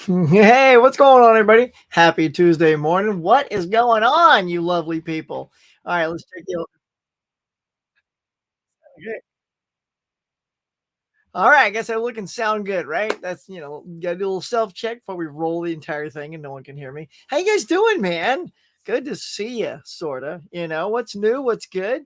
Hey, what's going on, everybody? Happy Tuesday morning. What is going on, you lovely people? All right, let's check the. Okay. All right, I guess I'm looking sound good, right? That's gotta do a little self check before we roll the entire thing, and no one can hear me. How you guys doing, man? Good to see you. Sorta. What's new? What's good?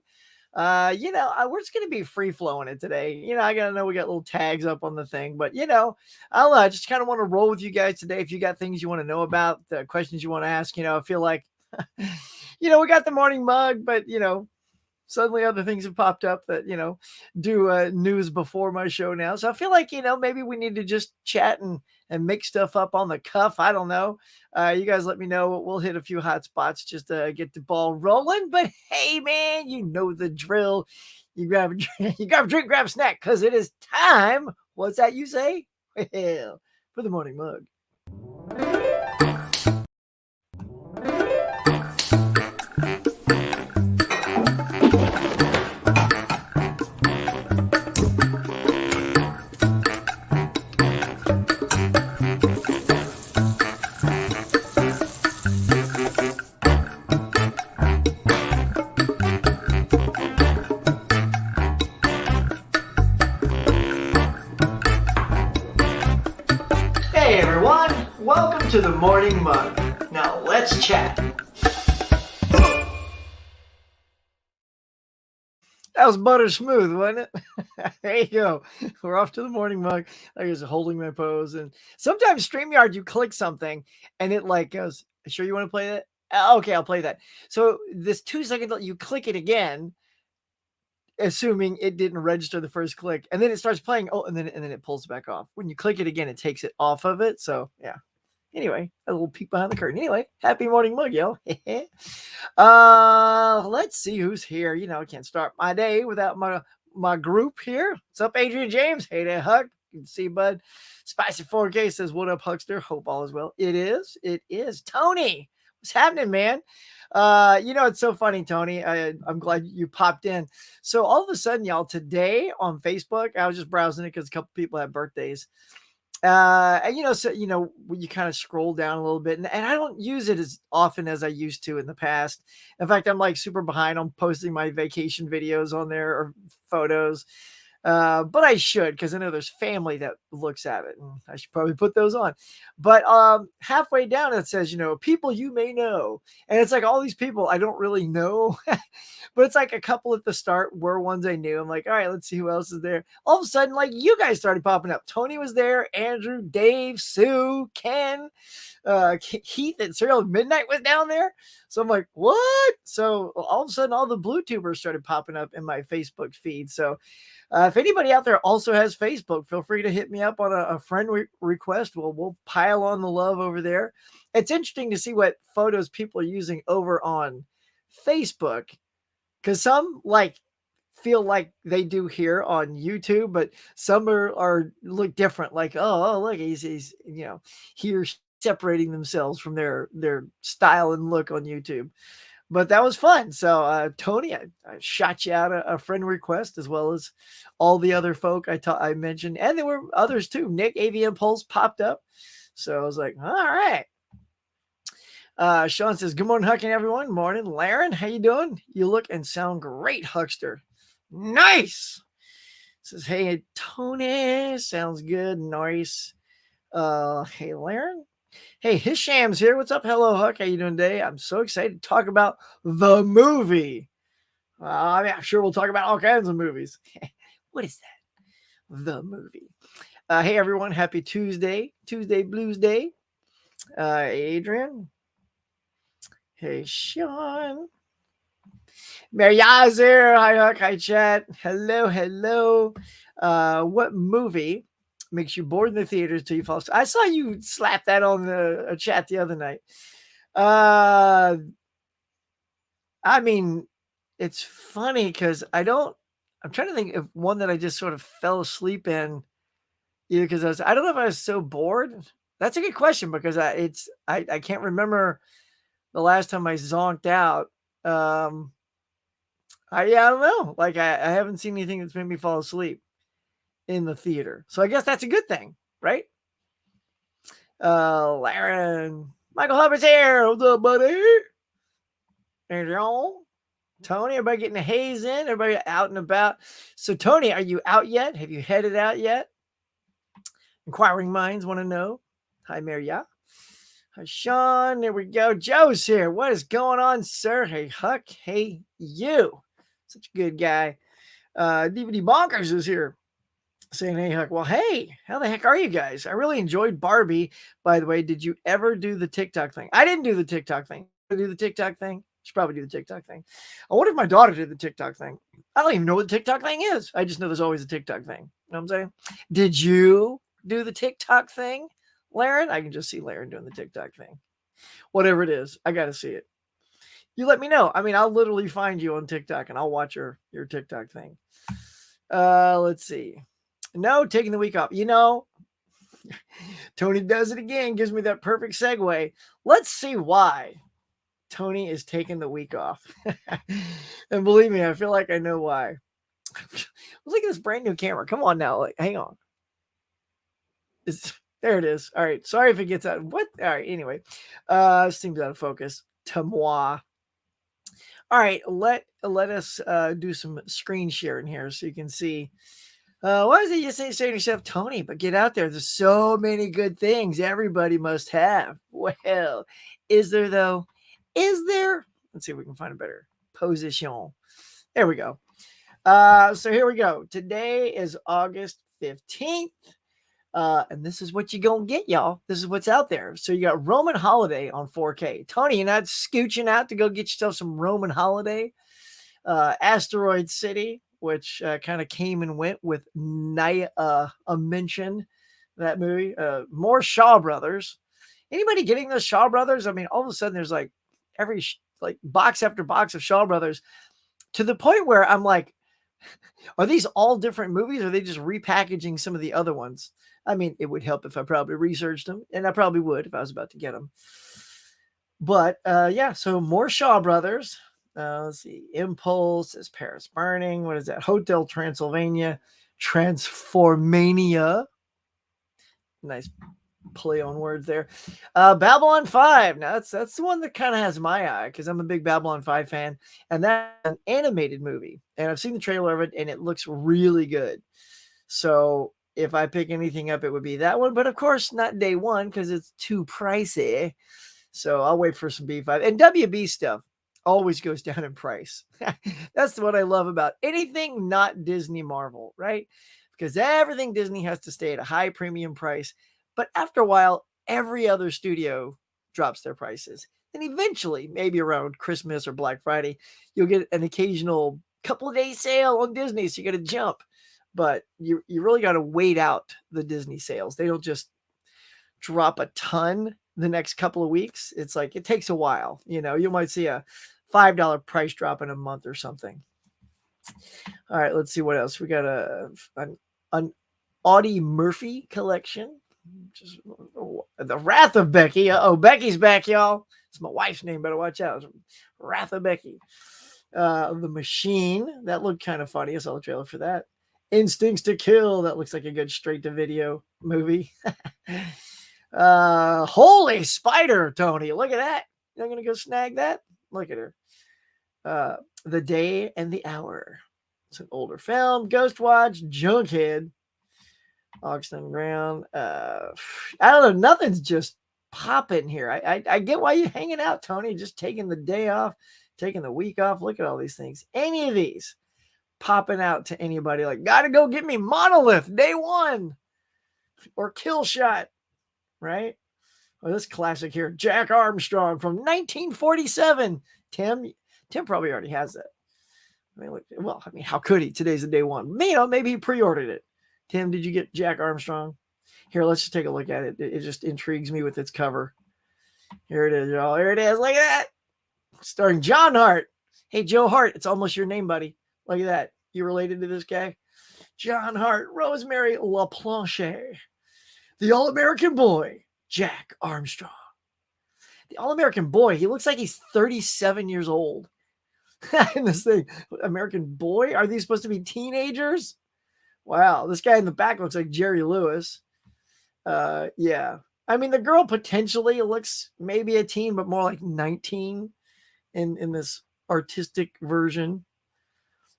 We're just gonna be free flowing it today. I gotta know we got little tags up on the thing, but I just kind of want to roll with you guys today. If you got things you want to know about, the questions you want to ask, I feel like, we got the morning mug, but suddenly other things have popped up that do news before my show now. So I feel like maybe we need to just chat and make stuff up on the cuff. I don't know. You guys let me know. We'll hit a few hot spots just to get the ball rolling. But hey, man, you know the drill. You grab a drink, you grab a drink, grab a snack, because it is time. What's that you say? Well, for the morning mug. Hey everyone, welcome to the morning mug. Now let's chat. That was butter smooth, wasn't it? There you go. We're off to the morning mug. I was holding my pose, and sometimes StreamYard, you click something, and it like goes, "Sure you want to play that? Okay, I'll play that." So this 2 second, you click it again, assuming it didn't register the first click, and then it starts playing. Oh, and then it pulls back off. When you click it again, it takes it off of it. So yeah. Anyway, a little peek behind the curtain. Anyway, happy morning mug, yo. Let's see who's here. I can't start my day without my group here. What's up, Adrian James? Hey there, Huck. You can see, bud. Spicy 4K says, "What up, Huckster? Hope all is well." It is. It is. Tony, what's happening, man? It's so funny, Tony. I'm glad you popped in. So all of a sudden, y'all, today on Facebook, I was just browsing it because a couple people had birthdays. And when you kind of scroll down a little bit, and I don't use it as often as I used to in the past. In fact, I'm like super behind on posting my vacation videos on there or photos. But I should, because I know there's family that looks at it, and I should probably put those on. But halfway down it says, people you may know, and it's like all these people I don't really know, but it's like a couple at the start were ones I knew. I'm like, all right, let's see who else is there. All of a sudden, like, you guys started popping up. Tony was there, Andrew, Dave, Sue, Ken, Heath at Serial Midnight was down there. So I'm like, what? So all of a sudden, all the blue tubers started popping up in my Facebook feed. So if anybody out there also has Facebook, feel free to hit me up on a friend request. We'll pile on the love over there. It's interesting to see what photos people are using over on Facebook, because some like feel like they do here on YouTube, but some are look different. Like, oh look, he's here separating themselves from their style and look on YouTube. But that was fun. So, Tony, I shot you out a friend request, as well as all the other folk I mentioned, and there were others too. Nick AVM Pulse popped up, so I was like, all right. Sean says, "Good morning, Huck and everyone." Morning, Laren. How you doing? You look and sound great, Huckster. Nice. Says, "Hey, Tony. Sounds good. Nice." Hey, Laren. Hey, Hisham's here. What's up? Hello, Huck. How you doing today? I'm so excited to talk about the movie. I'm sure we'll talk about all kinds of movies. What is that? The movie. Hey, everyone. Happy Tuesday. Tuesday Blues Day. Adrian. Hey, Sean. Mary Yazir. Hi, Huck. Hi, chat. Hello, hello. What movie makes you bored in the theaters till you fall asleep? I saw you slap that on the chat the other night. I mean, it's funny because I'm trying to think of one that I just sort of fell asleep in, either because I don't know if I was so bored. That's a good question, because I can't remember the last time I zonked out. I don't know. Like, I haven't seen anything that's made me fall asleep in the theater. So I guess that's a good thing, right? Laren. Michael Hubbard's here. What's up, buddy? There's y'all. Tony, everybody getting the haze in? Everybody out and about? So, Tony, are you out yet? Have you headed out yet? Inquiring minds want to know. Hi, Maria. Hi, Sean. There we go. Joe's here. What is going on, sir? Hey, Huck. Hey, you. Such a good guy. DVD Bonkers is here saying, hey, Huck. Well, hey, how the heck are you guys? I really enjoyed Barbie. By the way, did you ever do the TikTok thing? I didn't do the TikTok thing. Do the TikTok thing? Should probably do the TikTok thing. I wonder if my daughter did the TikTok thing. I don't even know what the TikTok thing is. I just know there's always a TikTok thing. You know what I'm saying? Did you do the TikTok thing, Laren? I can just see Laren doing the TikTok thing. Whatever it is, I got to see it. You let me know. I mean, I'll literally find you on TikTok and I'll watch your TikTok thing. Let's see. No, taking the week off. You know, Tony does it again. Gives me that perfect segue. Let's see why Tony is taking the week off. And believe me, I feel like I know why. Look at this brand new camera. Come on now. Like, hang on. There it is. All right. Sorry if it gets out. What? All right. Anyway, seems out of focus. Tamois. All right. Let us do some screen sharing here so you can see. Why is it you say to yourself, Tony, but get out there. There's so many good things everybody must have. Well, is there though? Is there? Let's see if we can find a better position. There we go. So here we go. Today is August 15th. And this is what you're going to get, y'all. This is what's out there. So you got Roman Holiday on 4K. Tony, you're not scooching out to go get yourself some Roman Holiday? Asteroid City, which kind of came and went with a mention, that movie. More Shaw Brothers. Anybody getting those Shaw Brothers? I mean, all of a sudden there's like every box after box of Shaw Brothers, to the point where I'm like, are these all different movies? Or are they just repackaging some of the other ones? I mean, it would help if I probably researched them, and I probably would if I was about to get them. But yeah, so more Shaw Brothers. Let's see. Impulse is Paris Burning. What is that? Hotel Transylvania. Transformania. Nice play on words there. Babylon 5. Now that's the one that kind of has my eye, because I'm a big Babylon 5 fan, and that's an animated movie, and I've seen the trailer of it and it looks really good. So if I pick anything up, it would be that one, but of course not day one because it's too pricey. So I'll wait for some B5. And WB stuff always goes down in price. That's what I love about anything not Disney Marvel, right? Because everything Disney has to stay at a high premium price. But after a while, every other studio drops their prices. And eventually, maybe around Christmas or Black Friday, you'll get an occasional couple of days sale on Disney. So you got to jump. But you really got to wait out the Disney sales. They don't just drop a ton the next couple of weeks. It's like it takes a while. You know, you might see a $5 price drop in a month or something. All right, let's see what else. We got an Audie Murphy collection. Just the Wrath of Becky. Oh, Becky's back, y'all. It's my wife's name. Better watch out. Wrath of Becky. The Machine. That looked kind of funny. I saw the trailer for that. Instincts to Kill. That looks like a good straight-to-video movie. Holy Spider, Tony. Look at that. You're going to go snag that? Look at her. The Day and the Hour. It's an older film. Ghost Watch. Junkhead. Oxen on the Ground. I don't know. Nothing's just popping here. I get why you're hanging out, Tony. Just taking the day off, taking the week off. Look at all these things. Any of these popping out to anybody like, gotta go get me Monolith day one or Kill Shot, right? Well, this classic here, Jack Armstrong from 1947. Tim probably already has that. I mean, how could he? Today's the day one. Maybe he pre-ordered it. Tim, did you get Jack Armstrong? Here, let's just take a look at it. It just intrigues me with its cover. Here it is, y'all. Here it is. Look at that. Starring John Hart. Hey, Joe Hart, it's almost your name, buddy. Look at that. You related to this guy? John Hart, Rosemary LaPlanche. The All-American Boy, Jack Armstrong. The All-American Boy, he looks like he's 37 years old. In this thing, American Boy? Are these supposed to be teenagers? Wow, this guy in the back looks like Jerry Lewis. Yeah. I mean, the girl potentially looks maybe a teen, but more like 19 in this artistic version.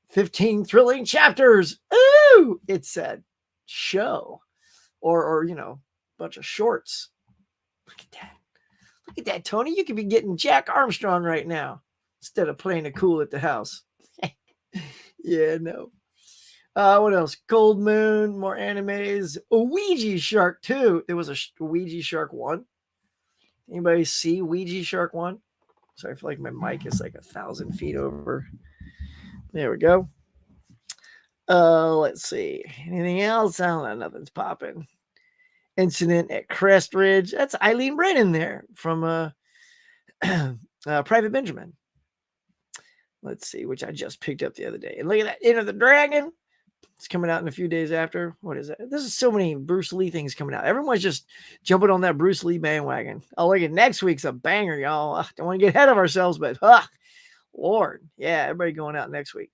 15 thrilling chapters. Ooh, it said show or a bunch of shorts. Look at that. Look at that, Tony. You could be getting Jack Armstrong right now instead of playing it cool at the house. Yeah, no. What else? Gold Moon, more animes. A Ouija Shark 2. There was a Ouija Shark 1. Anybody see Ouija Shark 1? Sorry, I feel like my mic is like 1,000 feet over. There we go. Let's see. Anything else? I don't know. Nothing's popping. Incident at Crest Ridge. That's Eileen Brennan there from Private Benjamin. Let's see, which I just picked up the other day. And look at that. Enter the Dragon. It's coming out in a few days after. What is that? There's so many Bruce Lee things coming out. Everyone's just jumping on that Bruce Lee bandwagon. Oh, look at next week's a banger, y'all. Don't want to get ahead of ourselves, but Lord. Yeah, everybody going out next week.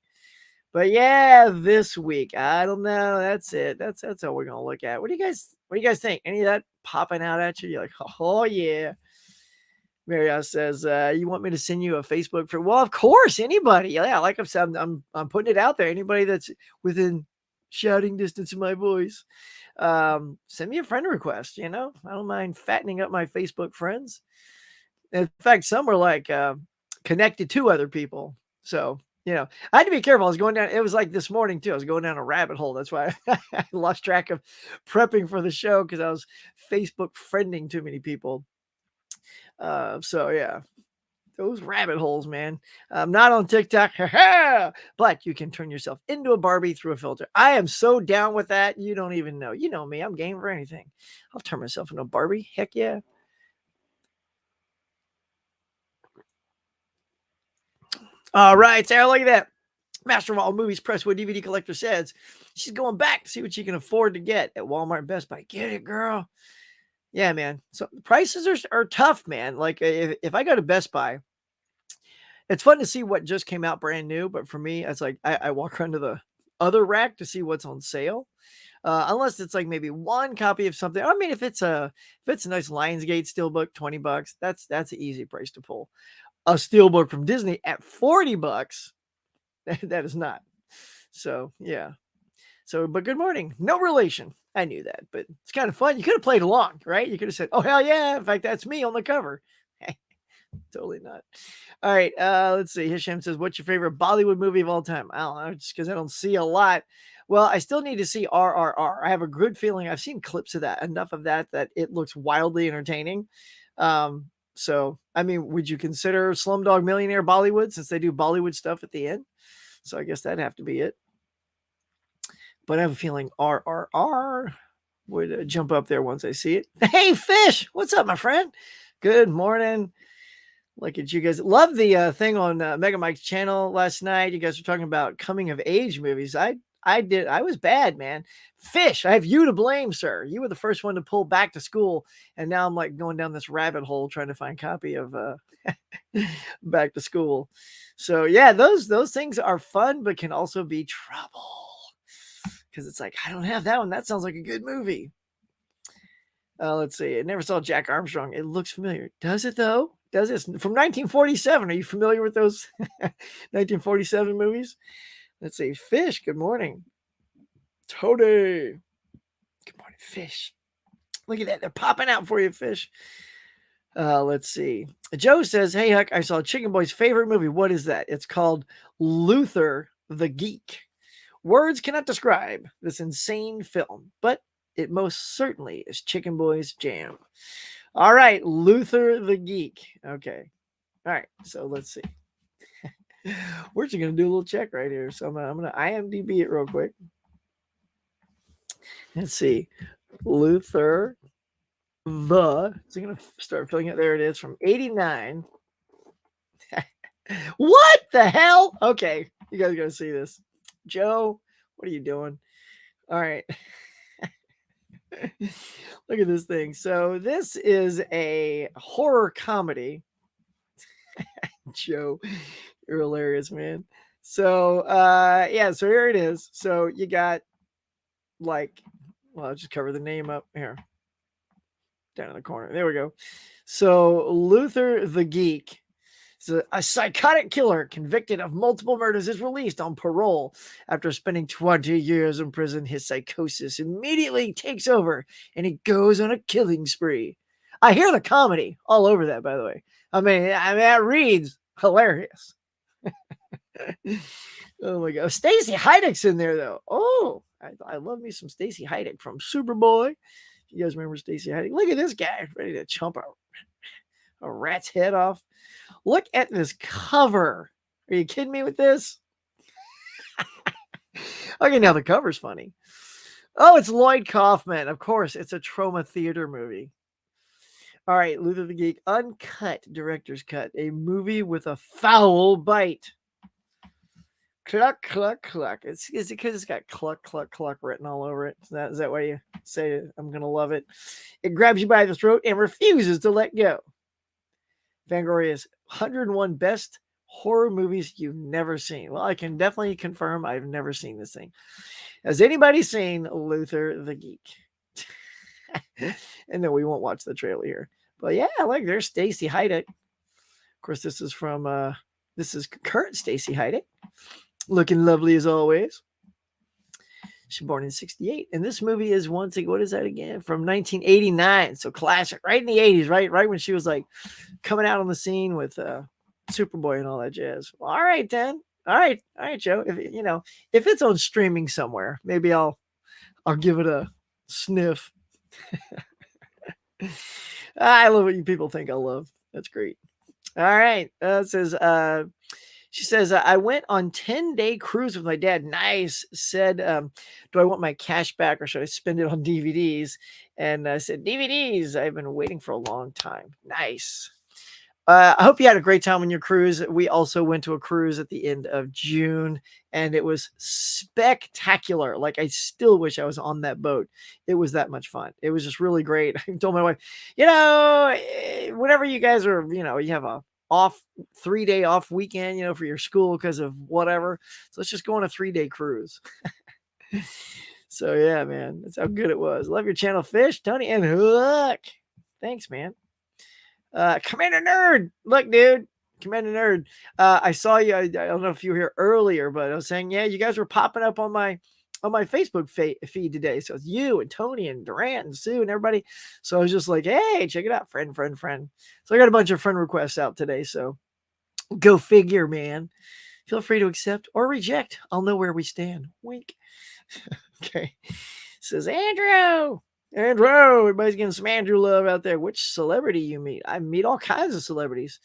But yeah, this week, I don't know. That's it. That's all we're gonna look at. What do you guys think? Any of that popping out at you? You're like, oh yeah. Marriott says, you want me to send you a Facebook for? Well, of course, anybody. Yeah, like I said, I'm putting it out there. Anybody that's within shouting distance of my voice, send me a friend request. I don't mind fattening up my Facebook friends. In fact, some were like connected to other people. So, I had to be careful. I was going down. It was like this morning too. I was going down a rabbit hole. That's why I lost track of prepping for the show because I was Facebook friending too many people. So yeah, those rabbit holes, man. I'm not on TikTok, but you can turn yourself into a Barbie through a filter. I am so down with that. You don't even know. You know me. I'm game for anything. I'll turn myself into a Barbie. Heck yeah. All right, Sarah, look at that. Master of all movies, Presswood DVD collector says she's going back to see what she can afford to get at Walmart and Best Buy. Get it, girl. Yeah, man. So prices are tough, man. Like if I go to Best Buy, it's fun to see what just came out brand new. But for me, it's like I walk around to the other rack to see what's on sale. Unless it's like maybe one copy of something. I mean, if it's a nice Lionsgate steelbook, $20, that's an easy price to pull. A steelbook from Disney at $40, that is not. So yeah. So, but good morning. No relation. I knew that, but it's kind of fun. You could have played along, right? You could have said, "Oh hell yeah!" In fact, that's me on the cover. Totally not. All right. Let's see. Hisham says, "What's your favorite Bollywood movie of all time?" I don't know, just because I don't see a lot. Well, I still need to see RRR. I have a good feeling. I've seen clips of that, enough of that it looks wildly entertaining. So I mean, would you consider Slumdog Millionaire Bollywood since they do Bollywood stuff at the end? So I guess that'd have to be it. But I have a feeling RRR would jump up there once I see it. Hey, Fish, what's up, my friend? Good morning. Look at you guys. Love the thing on Mega Mike's channel last night. You guys were talking about coming of age movies. I was bad, man. Fish, I have you to blame, sir. You were the first one to pull Back to School, and now I'm like going down this rabbit hole trying to find a copy of Back to School. So yeah, those things are fun, but can also be trouble. Because it's like, I don't have that one. That sounds like a good movie. Let's see. I never saw Jack Armstrong. It looks familiar. Does it, though? Does it? From 1947. Are you familiar with those 1947 movies? Let's see. Fish, good morning. Tony. Good morning, Fish. Look at that. They're popping out for you, Fish. Let's see. Joe says, "Hey, Huck, I saw Chicken Boy's favorite movie. What is that? It's called Luther the Geek. Words cannot describe this insane film, but it most certainly is Chicken Boy's jam." All right, Luther the Geek. Okay. All right, so let's see. We're just going to do a little check right here. So I'm going to IMDb it real quick. Let's see. Luther the. So I'm going to start filling it. There it is from 89. What the hell? Okay, you guys got to see this. Joe, what are you doing? All right. Look at this thing. So this is a horror comedy. Joe, you're hilarious, man. So yeah, so here it is. So you got like, well, I'll just cover the name up here. Down in the corner. There we go. So Luther the Geek. So a psychotic killer convicted of multiple murders is released on parole after spending 20 years in prison. His psychosis immediately takes over and he goes on a killing spree. I hear the comedy all over that, by the way. I mean that reads hilarious. Oh my god. Stacey Heideck's in there though. Oh, I love me some Stacey Heideck from Superboy. You guys remember Stacey Heideck? Look at this guy ready to chomp a rat's head off. Look at this cover. Are you kidding me with this? Okay, now the cover's funny. Oh, it's Lloyd Kaufman. Of course, it's a Trauma Theater movie. All right, Luther the Geek, uncut director's cut, a movie with a foul bite. Cluck, cluck, cluck. Is it because it's got cluck, cluck, cluck written all over it? Is that why you say it? I'm going to love it? It grabs you by the throat and refuses to let go. Fangoria's 101 best horror movies you've never seen. Well, I can definitely confirm I've never seen this thing. Has anybody seen Luther the Geek? And no, we won't watch the trailer here. But yeah, like there's Stacey Heideck. Of course, this is current Stacey Heideck. Looking lovely as always. She's born in 68. And this movie is what is that again? From 1989. So classic, right in the 80s, right when she was like coming out on the scene with Superboy and all that jazz. Well, all right, then. All right, Joe. If it's on streaming somewhere, maybe I'll give it a sniff. I love what you people think I love. That's great. All right. She says, I went on 10-day cruise with my dad. Nice. Said, do I want my cash back or should I spend it on DVDs? And I said, DVDs. I've been waiting for a long time. Nice. I hope you had a great time on your cruise. We also went to a cruise at the end of June, and it was spectacular. Like, I still wish I was on that boat. It was that much fun. It was just really great. I told my wife, whenever you guys are, you have a 3-day off weekend, for your school because of whatever. So let's just go on a 3-day cruise. So yeah, man, that's how good it was. Love your channel, Fish, Tony, and Hook. Thanks, man. Commander Nerd. Look, dude. Commander Nerd. I saw you. I don't know if you were here earlier, but I was saying, yeah, you guys were popping up on my Facebook feed today. So it's you and Tony and Durant and Sue and everybody. So I was just like, hey, check it out. Friend. So I got a bunch of friend requests out today. So go figure, man. Feel free to accept or reject. I'll know where we stand. Wink. Okay. Says Andrew, everybody's getting some Andrew love out there. Which celebrity you meet? I meet all kinds of celebrities.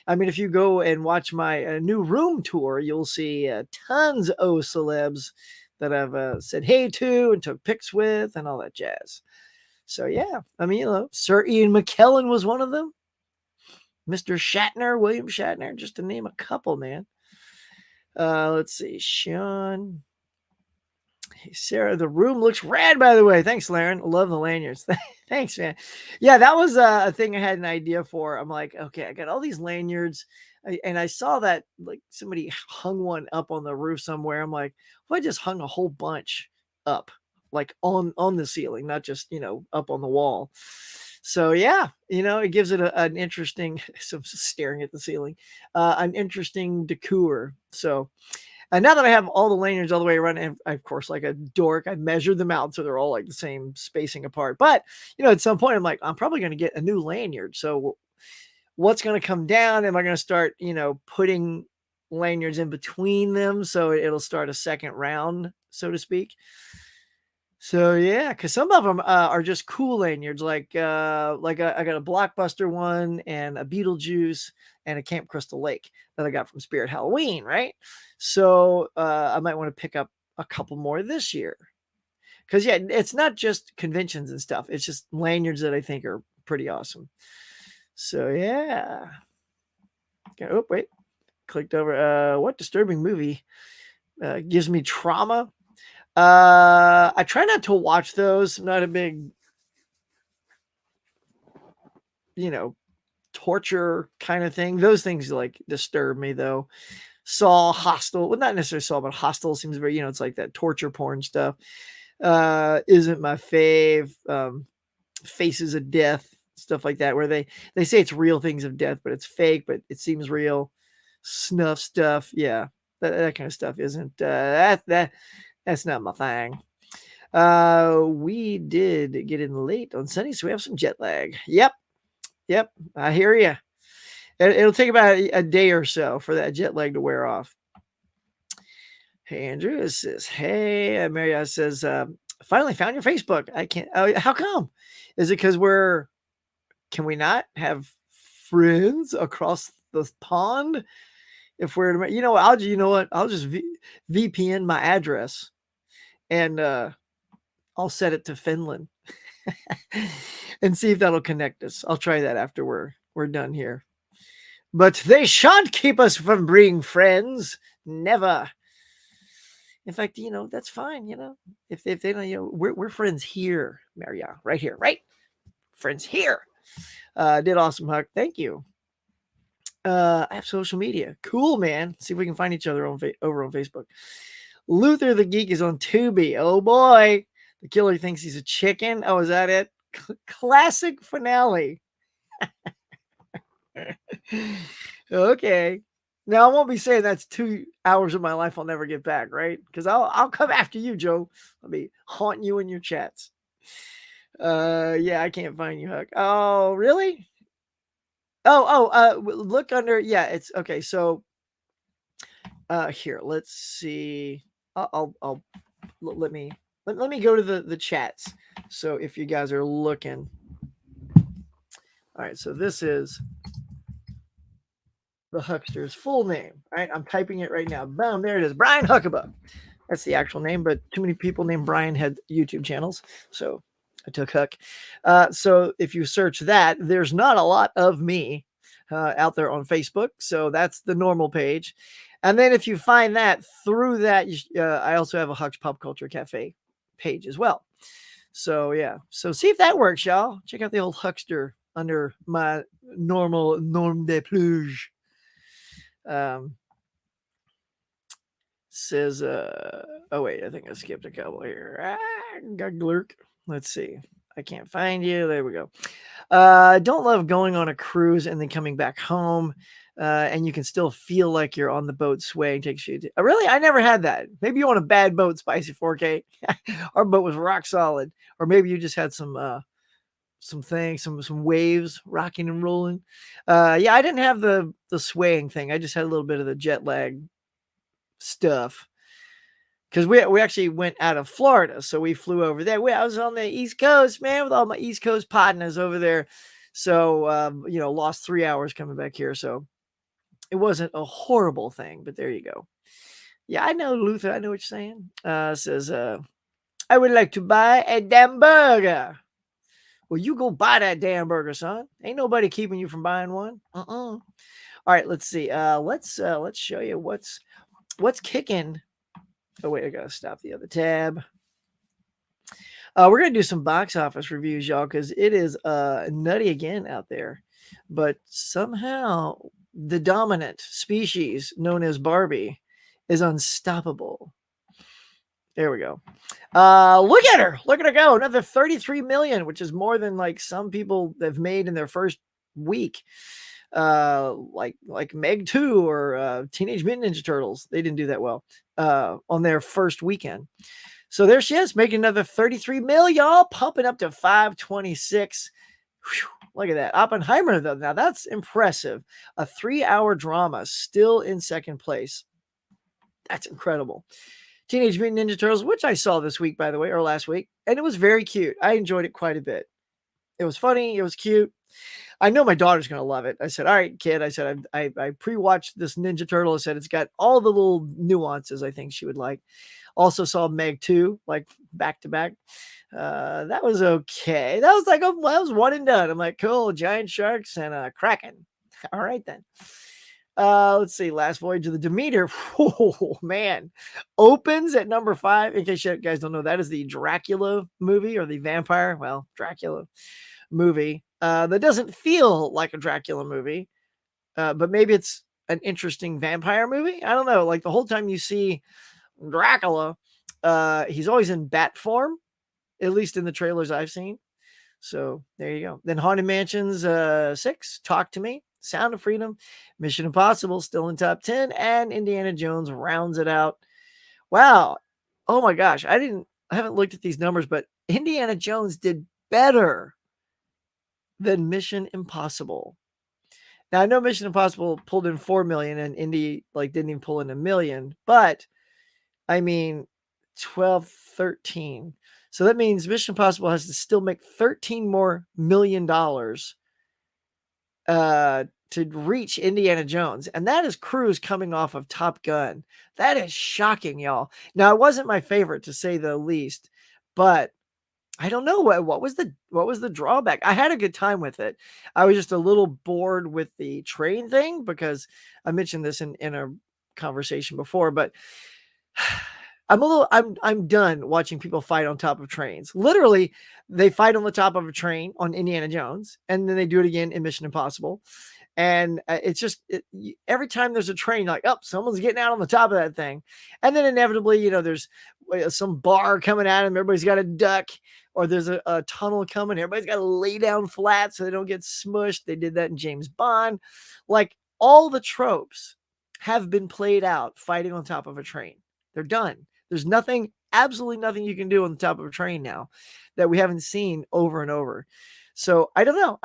I mean, if you go and watch my new room tour, you'll see tons of celebs that I've said hey to and took pics with and all that jazz. So yeah, I mean, Sir Ian McKellen was one of them. Mr. Shatner, William Shatner, just to name a couple, man. Let's see, Sean. Hey, Sarah, the room looks rad, by the way. Thanks, Laren. Love the lanyards. Thanks, man. Yeah, that was a thing I had an idea for. I'm like, okay, I got all these lanyards. And I saw that like somebody hung one up on the roof somewhere. I'm like, well, I just hung a whole bunch up, like on the ceiling, not just, up on the wall. So yeah, it gives it an interesting, so I'm just staring at the ceiling, an interesting decor. So now that I have all the lanyards all the way around, and of course, like a dork, I measured them out so they're all like the same spacing apart. But at some point, I'm like, I'm probably going to get a new lanyard. So what's going to come down? Am I going to start, putting lanyards in between them so it'll start a second round, so to speak? So yeah, because some of them are just cool lanyards, like I got a Blockbuster one and a Beetlejuice and a Camp Crystal Lake that I got from Spirit Halloween, right? So I might want to pick up a couple more this year. Because yeah, it's not just conventions and stuff. It's just lanyards that I think are pretty awesome. So yeah. Oh, wait. Clicked over. What disturbing movie gives me trauma? I try not to watch those. I'm not a big, torture kind of thing. Those things like disturb me though. Saw, Hostel, well, not necessarily Saw, but Hostel seems very, it's like that torture porn stuff. Isn't my fave. faces of death, stuff like that, where they say it's real things of death, but it's fake, but it seems real. Snuff stuff, yeah, that kind of stuff isn't that's not my thing. We did get in late on Sunday, so we have some jet lag. Yep, I hear you. It'll take about a day or so for that jet lag to wear off. Hey, Andrew says, hey, Marriott says, finally found your Facebook. I can't, how come? Is it because can we not have friends across the pond? If we're, you know what, I'll just VPN my address and I'll set it to Finland and see if that'll connect us. I'll try that after we're done here. But they shan't keep us from being friends. Never. In fact, that's fine. If they don't, we're friends here, Maria, right here, right? Friends here. Did awesome, Huck. Thank you. I have social media. Cool, man. See if we can find each other over on Facebook. Luther the Geek is on Tubi. Oh boy. The killer thinks he's a chicken. Oh, is that it? Classic finale. Okay. Now I won't be saying that's 2 hours of my life I'll never get back, right? Because I'll come after you, Joe. I'll be haunting you in your chats. Yeah, I can't find you, Huck. Oh, really? Look under. Yeah, it's okay. So, here, let's see. I'll let me go to the chats. So if you guys are looking, all right. So this is the Huckster's full name. Right, I'm typing it right now. Boom, there it is. Brian Huckabee. That's the actual name, but too many people named Brian had YouTube channels, so I took Huck. So if you search that, there's not a lot of me out there on Facebook. So that's the normal page. And then if you find that through that, I also have a Huck's Pop Culture Cafe page as well. So yeah, so see if that works, y'all. Check out the old Huckster under my normal nom de plume. Says, oh wait, I think I skipped a couple here. Got glurk. Let's see. I can't find you. There we go. Don't love going on a cruise and then coming back home. And you can still feel like you're on the boat swaying. Takes you. Really, I never had that. Maybe you on a bad boat, Spicy 4K. Our boat was rock solid, or maybe you just had some waves rocking and rolling. Yeah, I didn't have the swaying thing. I just had a little bit of the jet lag stuff. Because we actually went out of Florida, so we flew over there. I was on the East Coast, man, with all my East Coast partners over there. So, lost 3 hours coming back here. So it wasn't a horrible thing, but there you go. Yeah, I know, Luther. I know what you're saying. Says, I would like to buy a damn burger. Well, you go buy that damn burger, son. Ain't nobody keeping you from buying one. All right, let's see. Let's show you what's kicking. Oh, wait, I got to stop the other tab. We're going to do some box office reviews, y'all, because it is nutty again out there. But somehow the dominant species known as Barbie is unstoppable. There we go. Look at her. Look at her go. Another 33 million, which is more than like some people have made in their first week. Like Meg 2 or Teenage Mutant Ninja Turtles. They didn't do that well on their first weekend. So there she is, making another 33 million, y'all, pumping up to 526. Whew, look at that. Oppenheimer, though, now that's impressive. A 3-hour drama still in second place. That's incredible. Teenage Mutant Ninja Turtles, which I saw this week, by the way, or last week, and it was very cute. I enjoyed it quite a bit. It was funny. It was cute. I know my daughter's going to love it. I said, all right, kid. I said, I pre-watched this Ninja Turtle. I said, it's got all the little nuances I think she would like. Also saw Meg 2, like back to back. That was okay. That was like, that was one and done. I'm like, cool, giant sharks and Kraken. All right, then. Let's see. Last Voyage of the Demeter. Oh, man. Opens at number 5. In case you guys don't know, that is the Dracula movie, or the vampire. Well, Dracula movie. That doesn't feel like a Dracula movie, but maybe it's an interesting vampire movie. I don't know. Like the whole time you see Dracula, he's always in bat form, at least in the trailers I've seen. So there you go. Then Haunted Mansions 6, Talk to Me, Sound of Freedom, Mission Impossible still in top 10, and Indiana Jones rounds it out. Wow. Oh my gosh. I haven't looked at these numbers, but Indiana Jones did better than Mission Impossible. Now I know Mission Impossible pulled in 4 million and Indy didn't even pull in a million, but I mean 12, 13. So that means Mission Impossible has to still make $13 more million to reach Indiana Jones. And that is Cruise coming off of Top Gun. That is shocking, y'all. Now, it wasn't my favorite to say the least, but I don't know what was the drawback. I had a good time with it. I was just a little bored with the train thing because I mentioned this in a conversation before, but I'm done watching people fight on top of trains. Literally, they fight on the top of a train on Indiana Jones, and then they do it again in Mission Impossible. And it's just every time there's a train, like, oh, someone's getting out on the top of that thing. And then inevitably, there's some bar coming at them. Everybody's got to duck, or there's a tunnel coming. Everybody's got to lay down flat so they don't get smushed. They did that in James Bond. Like, all the tropes have been played out fighting on top of a train. They're done. There's absolutely nothing you can do on the top of a train now that we haven't seen over and over. So I don't know.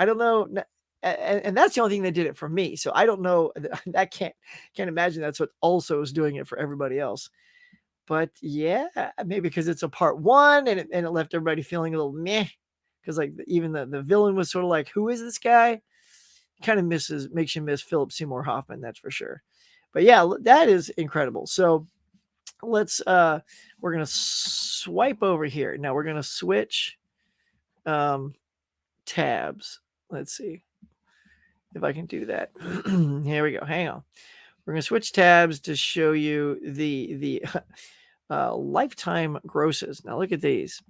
And that's the only thing that did it for me. So I don't know. I can't imagine that's what also is doing it for everybody else. But yeah, maybe because it's a part one and it left everybody feeling a little meh. Because even the villain was sort of like, who is this guy? Kind of makes you miss Philip Seymour Hoffman, that's for sure. But yeah, that is incredible. So we're gonna swipe over here. Now we're gonna switch tabs. Let's see if I can do that. Here we go. Hang on. We're gonna switch tabs to show you the lifetime grosses. Now look at these.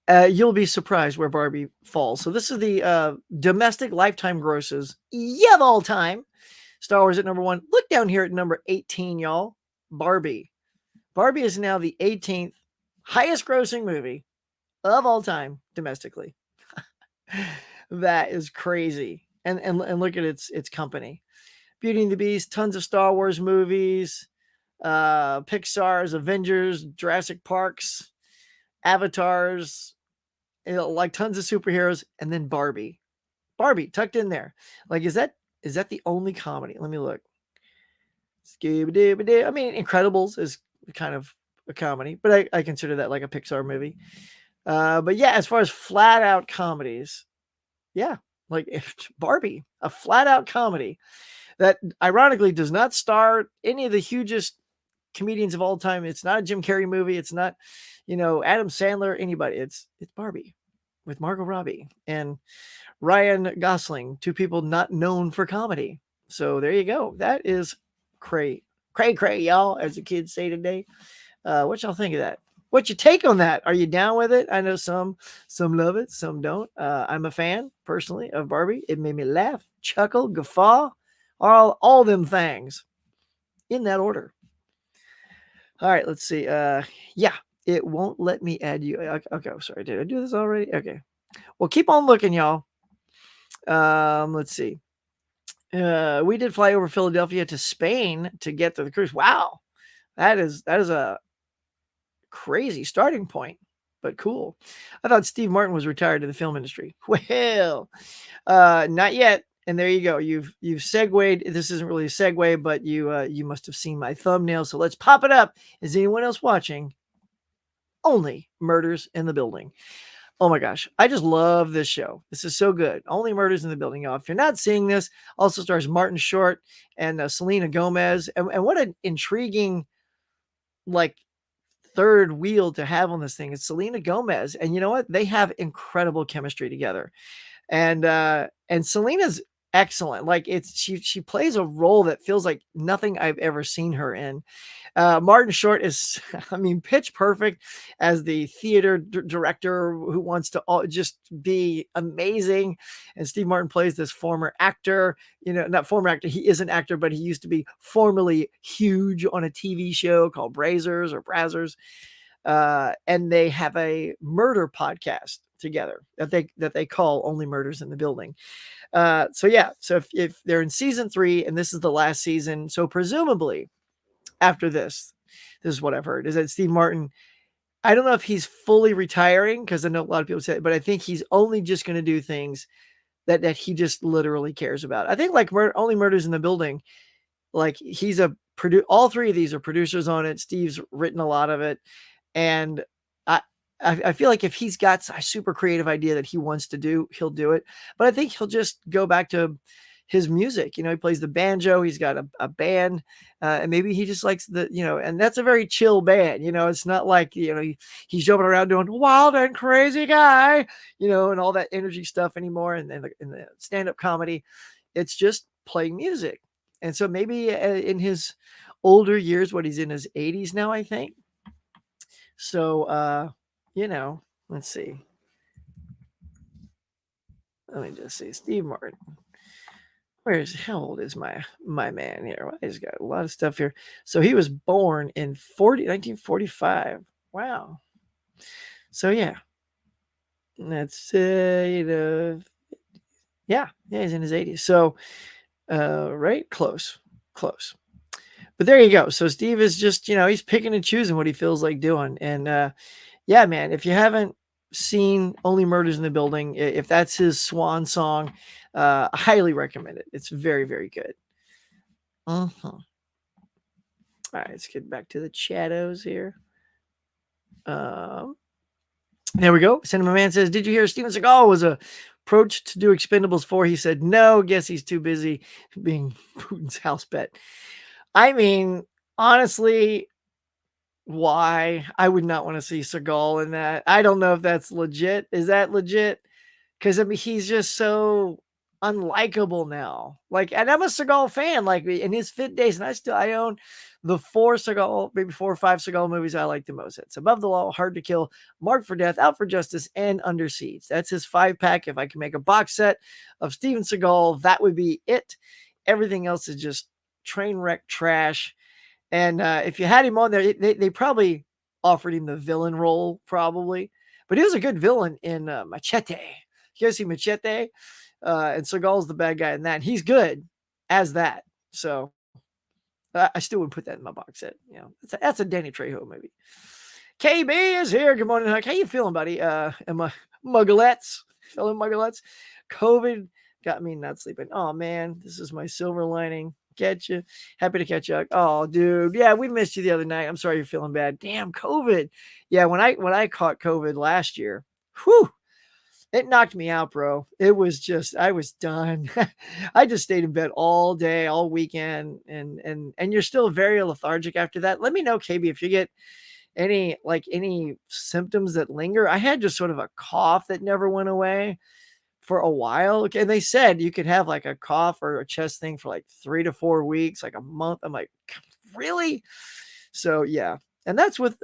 You'll be surprised where Barbie falls. So this is the domestic lifetime grosses of all time. Star Wars at number 1. Look down here at number 18, y'all. Barbie. Barbie is now the 18th highest grossing movie of all time domestically. That is crazy. And look at its company. Beauty and the Beast, tons of Star Wars movies, Pixar's Avengers, Jurassic Parks, Avatars, like tons of superheroes, and then Barbie. Barbie tucked in there. Like, is that the only comedy? Let me look. I mean, Incredibles is kind of a comedy, but I consider that like a Pixar movie. But yeah, as far as flat out comedies, yeah, like Barbie, a flat out comedy that ironically does not star any of the hugest comedians of all time. It's not a Jim Carrey movie. It's not, Adam Sandler, anybody. It's Barbie with Margot Robbie and Ryan Gosling, two people not known for comedy. So there you go. That is cray, y'all, as the kids say today. What y'all think of that? What's your take on that? Are you down with it? I know some love it, some don't. I'm a fan personally of Barbie. It made me laugh, chuckle, guffaw, all them things in that order. All right, let's see. Yeah, it won't let me add you. Okay, sorry. Did I do this already? Okay. Well, keep on looking, y'all. Let's see. We did fly over Philadelphia to Spain to get to the cruise. Wow. That is a crazy starting point, but cool. I thought Steve Martin was retired to the film industry. Well, not yet. And there you go. You've segued. This isn't really a segue, but you must have seen my thumbnail. So let's pop it up. Is anyone else watching? Only Murders in the Building. Oh my gosh. I just love this show. This is so good. Only Murders in the Building. Y'all, if you're not seeing this, also stars Martin Short and Selena Gomez. And what an intriguing, third wheel to have on this thing. It's Selena Gomez. And you know what? They have incredible chemistry together. And Selena's excellent. Like, she plays a role that feels like nothing I've ever seen her in. Martin Short is, pitch perfect as the theater director who wants to just be amazing. And Steve Martin plays this former actor, not former actor. He is an actor, but he used to be formerly huge on a TV show called Brazzers. And they have a murder podcast together that they call Only Murders in the Building. So yeah, so if they're in season 3 and this is the last season, so presumably after this is what I've heard, is that Steve Martin, I don't know if he's fully retiring, because I know a lot of people say it, but I think he's only just going to do things that he just literally cares about. I think like Only Murders in the Building, like he's all 3 of these are producers on it. Steve's written a lot of it, and I I feel like if he's got a super creative idea that he wants to do, he'll do it. But I think he'll just go back to his music. He plays the banjo. He's got a band, and maybe he just likes and that's a very chill band. It's not like he's jumping around doing wild and crazy guy, and all that energy stuff anymore. And then in the stand-up comedy, it's just playing music. And so maybe in his older years, he's in his 80s now, I think. So, let's see. Let me just see. Steve Martin. How old is my man here? Well, he's got a lot of stuff here. So he was born in 1945. Wow. So yeah. That's yeah, he's in his 80s. So right, close. But there you go. So Steve is just, he's picking and choosing what he feels like doing. And yeah, man, if you haven't seen Only Murders in the Building, if that's his swan song, I highly recommend it. It's very, very good. All right, let's get back to the chattos here. There we go. Cinema Man says, did you hear Steven Seagal was approached to do Expendables 4? He said no, guess he's too busy being Putin's house pet. I mean, honestly, why? I would not want to see Seagal in that. I don't know if that's legit. Is that legit? Because I mean, he's just so unlikable now. Like, and I'm a Seagal fan. Like in his fit days, and I own the 4 Seagal, maybe 4 or 5 Seagal movies I like the most. It's Above the Law, Hard to Kill, Marked for Death, Out for Justice, and Under Siege. That's his 5-pack. If I can make a box set of Steven Seagal, that would be it. Everything else is just train wreck trash. And if you had him on there, they probably offered him the villain role, probably. But he was a good villain in Machete. You guys see Machete? And Seagal's the bad guy in that. And he's good as that. So I still would put that in my box set. That's a Danny Trejo movie. KB is here. Good morning, Huck. How you feeling, buddy? And my mugglettes, fellow mugglettes. COVID got me not sleeping. Oh, man, this is my silver lining. Get you. Happy to catch up. Oh, dude. Yeah, we missed you the other night. I'm sorry you're feeling bad. Damn, COVID. Yeah, when I caught COVID last year, whew, it knocked me out, bro. It was just, I was done. I just stayed in bed all day, all weekend, and you're still very lethargic after that. Let me know, KB, if you get any symptoms that linger. I had just sort of a cough that never went away for a while. Okay, and they said you could have like a cough or a chest thing for like 3 to 4 weeks, like a month. I'm like, really? So yeah, and that's with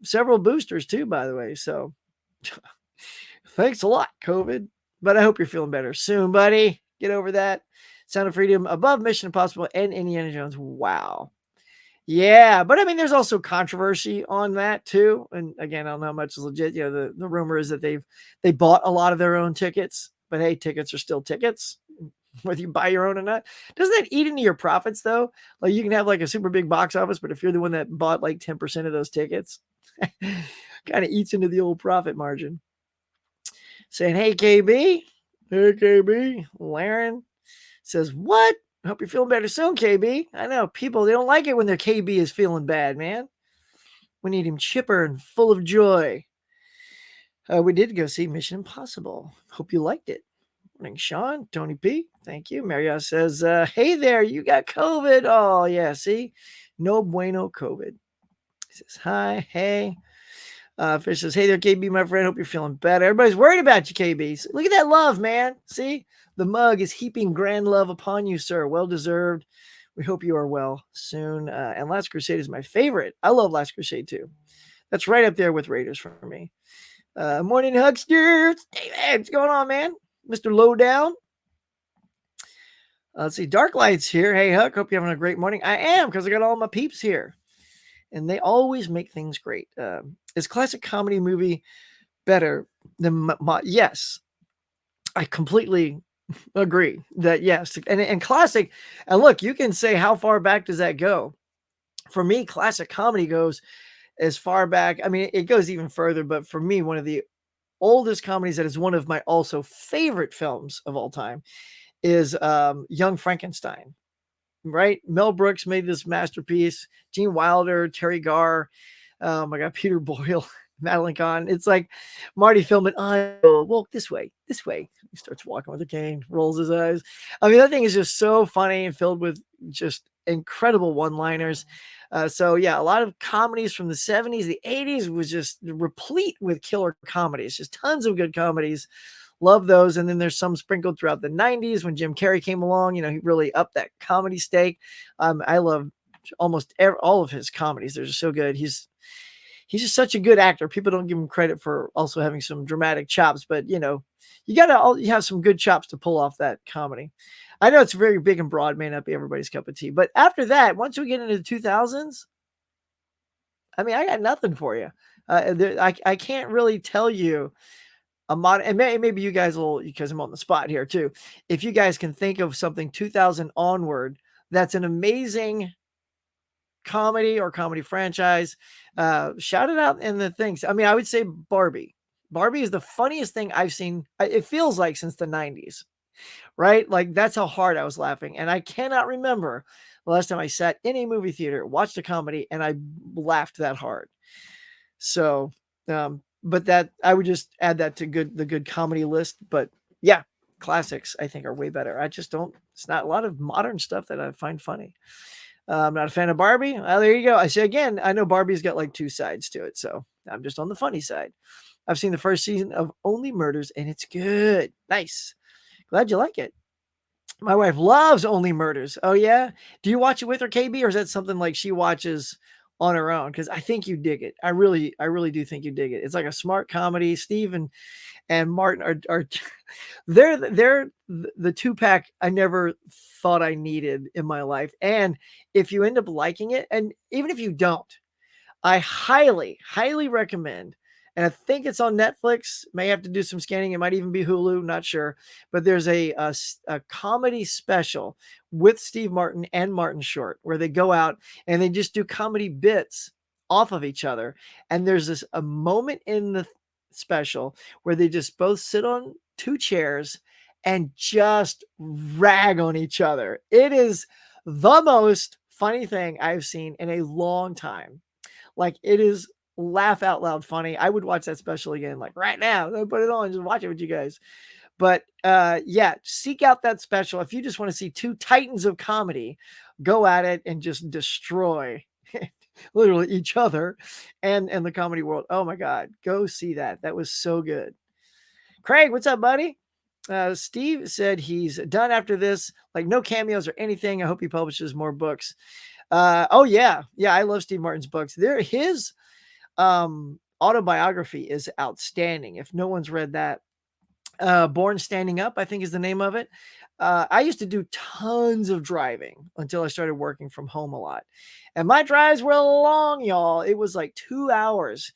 several boosters too, by the way. So thanks a lot, COVID. But I hope you're feeling better soon, buddy. Get over that. Sound of Freedom, above Mission Impossible and Indiana Jones. Wow. Yeah, but I mean, there's also controversy on that too. And again, I don't know how much is legit. The rumor is that they bought a lot of their own tickets, but hey, tickets are still tickets, whether you buy your own or not. Doesn't that eat into your profits though? Like you can have like a super big box office, but if you're the one that bought like 10% of those tickets, kind of eats into the old profit margin. Saying, hey, KB. Hey, KB. Laren says, what? I hope you're feeling better soon, KB. I know people, they don't like it when their KB is feeling bad, man. We need him chipper and full of joy. We did go see Mission Impossible. Hope you liked it. Morning, Sean. Tony P. Thank you. Marriott says, hey there, you got COVID. Oh, yeah, see? No bueno COVID. He says, hi, hey. Fish says, hey there, KB, my friend. Hope you're feeling better. Everybody's worried about you, KB. Look at that love, man. See? The mug is heaping grand love upon you, sir. Well deserved. We hope you are well soon. And Last Crusade is my favorite. I love Last Crusade too. That's right up there with Raiders for me. Morning, Hucksters. Hey, what's going on, man? Mr. Lowdown. Let's see. Dark Light's here. Hey, Huck. Hope you're having a great morning. I am, because I got all my peeps here. And they always make things great. It's a classic comedy movie better than yes, I completely agree that yes, and classic. And look, you can say how far back does that go? For me, classic comedy goes as far back. I mean, it goes even further, but for me, one of the oldest comedies that is one of my also favorite films of all time is Young Frankenstein. Right? Mel Brooks made this masterpiece. Gene Wilder, Terry Garr, oh my God, Peter Boyle, Madeline Kahn. It's like Marty Feldman. I will walk this way, this way. He starts walking with a cane, rolls his eyes. I mean, that thing is just so funny and filled with just incredible one-liners. So yeah, a lot of comedies from the 70s, the 80s was just replete with killer comedies, just tons of good comedies. Love those. And then there's some sprinkled throughout the 90s when Jim Carrey came along. He really upped that comedy stake. I love almost all of his comedies. They're just so good. He's just such a good actor. People don't give him credit for also having some dramatic chops, but you have some good chops to pull off that comedy. I know it's very big and broad, may not be everybody's cup of tea, but after that, once we get into the 2000s, I mean, I got nothing for you. I can't really tell you a modern, and maybe you guys will, because I'm on the spot here too. If you guys can think of something 2000 onward, that's an amazing comedy or comedy franchise, shout it out in the things. I mean, I would say Barbie. Barbie is the funniest thing I've seen. It feels like since the 90s, right? Like that's how hard I was laughing. And I cannot remember the last time I sat in a movie theater, watched a comedy, and I laughed that hard. So, but that I would just add that to the good comedy list. But yeah, classics I think are way better. I just don't. It's not a lot of modern stuff that I find funny. I'm not a fan of Barbie. There you go. I say again, I know Barbie's got like two sides to it, so I'm just on the funny side. I've seen the first season of Only Murders, and it's good. Nice. Glad you like it. My wife loves Only Murders. Oh yeah. Do you watch it with her, KB, or is that something like she watches on her own? Because I think you dig it. I really do think you dig it. It's like a smart comedy. Steve and Martin are they're the two pack I never thought I needed in my life. And if you end up liking it, and even if you don't, I highly, highly recommend. And I think it's on Netflix. May have to do some scanning. It might even be Hulu. Not sure. But there's a comedy special with Steve Martin and Martin Short where they go out and they just do comedy bits off of each other. And there's a moment in the special where they just both sit on two chairs and just rag on each other. It is the most funny thing I've seen in a long time. Like it is laugh out loud funny. I would watch that special again, like right now. I'll put it on, just watch it with you guys. But yeah, seek out that special. If you just want to see two titans of comedy go at it and just destroy literally each other and the comedy world. Oh my God, go see that. That was so good. Craig, what's up, buddy? Steve said he's done after this, like no cameos or anything. I hope he publishes more books. Oh yeah, I love Steve Martin's books. His autobiography is outstanding. If no one's read that, Born Standing Up, I think is the name of it. I used to do tons of driving until I started working from home a lot, and my drives were long, y'all. It was like 2 hours.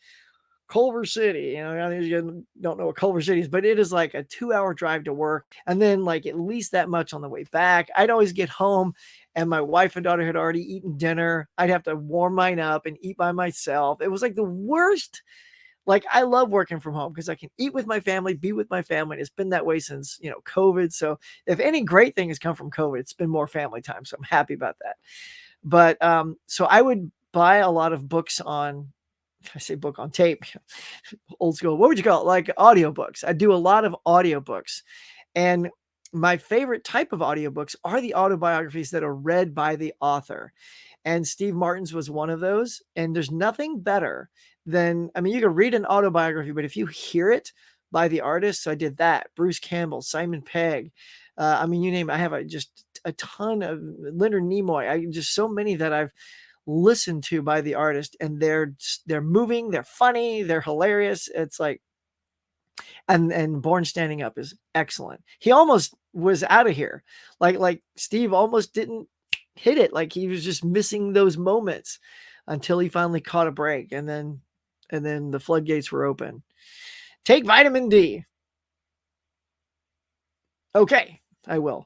Culver City, you don't know what Culver City is, but it is like a 2-hour drive to work, and then like at least that much on the way back. I'd always get home and my wife and daughter had already eaten dinner. I'd have to warm mine up and eat by myself. It was like the worst. Like I love working from home because I can eat with my family, be with my family. It's been that way since COVID. So if any great thing has come from COVID, it's been more family time. So I'm happy about that. But so I would buy a lot of books on, I say book on tape, old school. What would you call it? Like audiobooks. I do a lot of audiobooks. And my favorite type of audiobooks are the autobiographies that are read by the author. And Steve Martin's was one of those. And there's nothing better than, I mean, you can read an autobiography, but if you hear it by the artist, so I did that. Bruce Campbell, Simon Pegg. I mean, you name it. I have just a ton of Leonard Nimoy. Just so many that I've listened to by the artist, and they're moving, they're funny, they're hilarious. It's like, and Born Standing Up is excellent. He almost was out of here. Like Steve almost didn't hit it. Like he was just missing those moments until he finally caught a break, and then the floodgates were open. Take vitamin D. Okay, I will.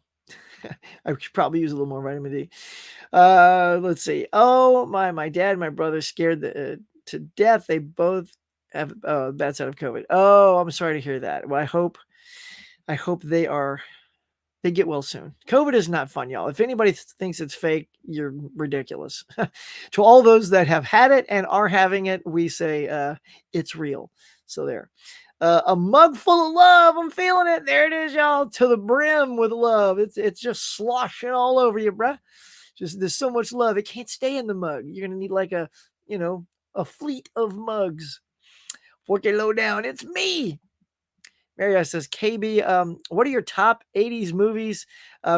I should probably use a little more vitamin D. Let's see. Oh, my dad and my brother scared to death. They both have bad side of COVID. Oh, I'm sorry to hear that. Well, I hope they get well soon. COVID is not fun, y'all. If anybody thinks it's fake, you're ridiculous. To all those that have had it and are having it, we say it's real. So there. A mug full of love. I'm feeling it. There it is, y'all. To the brim with love. It's just sloshing all over you, bruh. Just there's so much love. It can't stay in the mug. You're gonna need like a fleet of mugs. 4K Lowdown. It's me. Mario says, KB, what are your top 80s movies?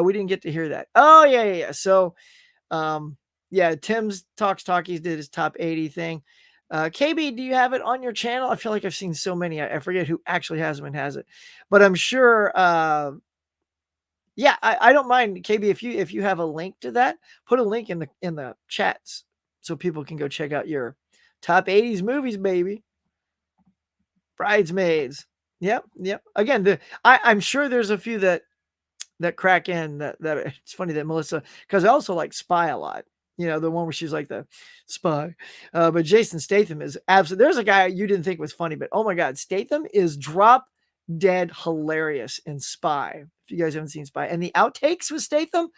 We didn't get to hear that. Oh, yeah. So, yeah, Tim's Talkies did his top 80 thing. KB, do you have it on your channel? I feel like I've seen so many. I forget who actually has them and has it. But I'm sure, yeah, I don't mind, KB, if you have a link to that, put a link in the chats so people can go check out your top 80s movies, baby. Bridesmaids. Yep. Again, I'm sure there's a few that crack in that it's funny that Melissa, because I also like Spy a lot. The one where she's like the spy. But Jason Statham is absolutely. There's a guy you didn't think was funny, but oh my God, Statham is drop dead hilarious in Spy. If you guys haven't seen Spy, and the outtakes with Statham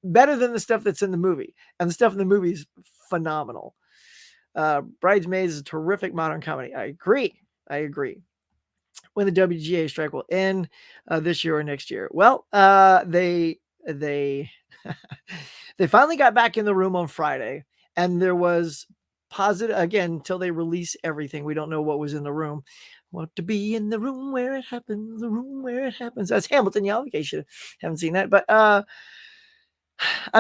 better than the stuff that's in the movie, and the stuff in the movie is phenomenal. Bridesmaids is a terrific modern comedy. I agree. When the WGA strike will end this year or next year. Well, they they finally got back in the room on Friday, and there was positive again until they release everything. We don't know what was in the room. Want to be in the room where it happens, the room where it happens. That's Hamilton, y'all. In case you haven't seen that, but I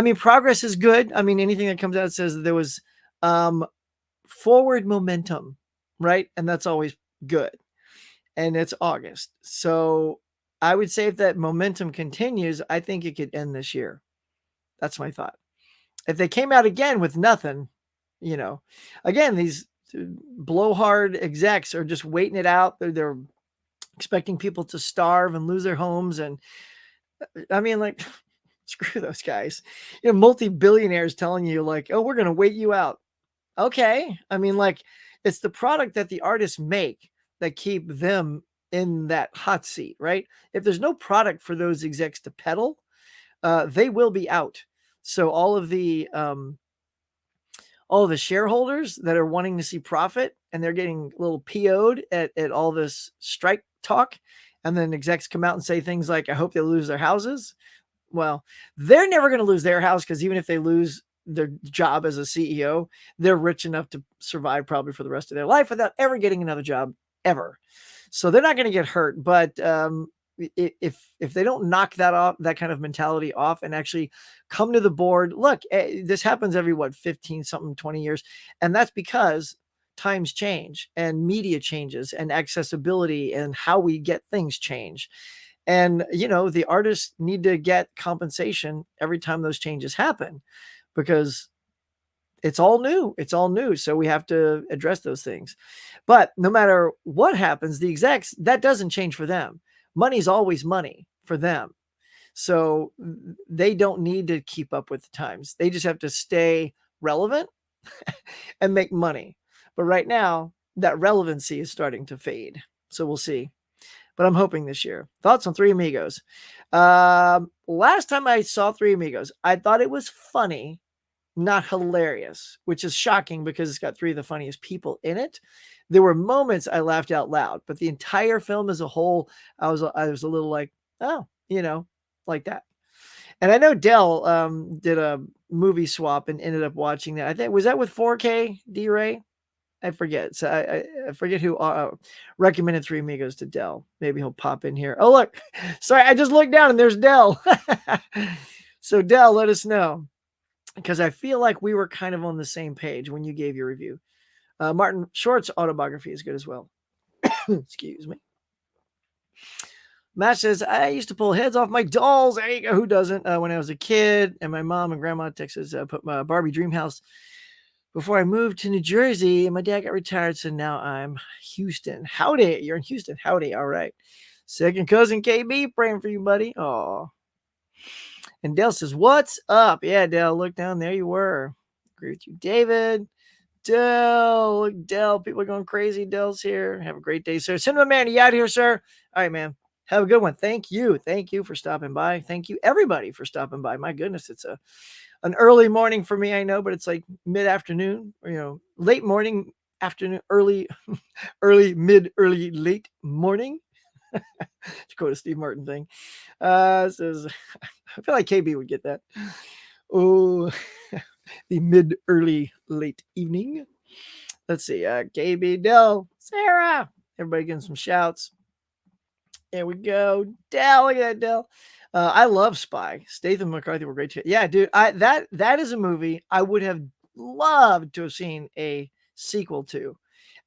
mean, progress is good. I mean, anything that comes out says that there was forward momentum, right? And that's always good. And it's August. So I would say if that momentum continues, I think it could end this year. That's my thought. If they came out again with nothing, again, these blowhard execs are just waiting it out. They're expecting people to starve and lose their homes. And I mean, like, screw those guys. Multi-billionaires telling you like, oh, we're going to wait you out. Okay. I mean, like, it's the product that the artists make that keep them in that hot seat, right? If there's no product for those execs to peddle, they will be out. So all of the shareholders that are wanting to see profit and they're getting a little PO'd at all this strike talk, and then execs come out and say things like, I hope they lose their houses. Well, they're never going to lose their house, because even if they lose their job as a CEO, they're rich enough to survive probably for the rest of their life without ever getting another job ever. So they're not going to get hurt. But if they don't knock that off, that kind of mentality off, and actually come to the board, look, this happens every 15 something 20 years, and that's because times change and media changes and accessibility and how we get things change. And the artists need to get compensation every time those changes happen, because it's all new. So we have to address those things. But no matter what happens, the execs, that doesn't change for them. Money's always money for them. So they don't need to keep up with the times. They just have to stay relevant and make money. But right now, that relevancy is starting to fade. So we'll see. But I'm hoping this year. Thoughts on Three Amigos? Last time I saw Three Amigos, I thought it was funny, not hilarious, which is shocking because it's got three of the funniest people in it. There were moments I laughed out loud, but the entire film as a whole, I was a little like, oh, like that. And I know Dell did a movie swap and ended up watching that. I think, was that with 4K D-Ray? I forget. So I forget who recommended Three Amigos to Dell. Maybe he'll pop in here. Oh, look. Sorry, I just looked down and there's Dell. So Dell, let us know, because I feel like we were kind of on the same page when you gave your review. Martin Short's autobiography is good as well. Excuse me. Matt says, I used to pull heads off my dolls. Who doesn't? When I was a kid, and my mom and grandma in Texas put my Barbie dream house before I moved to New Jersey and my dad got retired. So now I'm Houston. Howdy. You're in Houston. Howdy. All right. Second cousin KB, praying for you, buddy. Oh. And Dell says, what's up? Yeah, Dell, look down there. You were. Agree with you, David. Dell, look, Dell. People are going crazy. Dell's here. Have a great day, sir. Cinema Man, you out here, sir? All right, man. Have a good one. Thank you. Thank you for stopping by. Thank you, everybody, for stopping by. My goodness, it's an early morning for me, I know, but it's like mid-afternoon, or, late morning, afternoon, early, early, late morning. To quote a Steve Martin thing. Says, I feel like KB would get that. Oh, the mid, early, late evening. Let's see. KB, Dell, Sarah. Everybody getting some shouts. There we go. Dell, look at that, Dell. I love Spy. Statham and McCarthy were great too. Yeah, dude. That is a movie I would have loved to have seen a sequel to,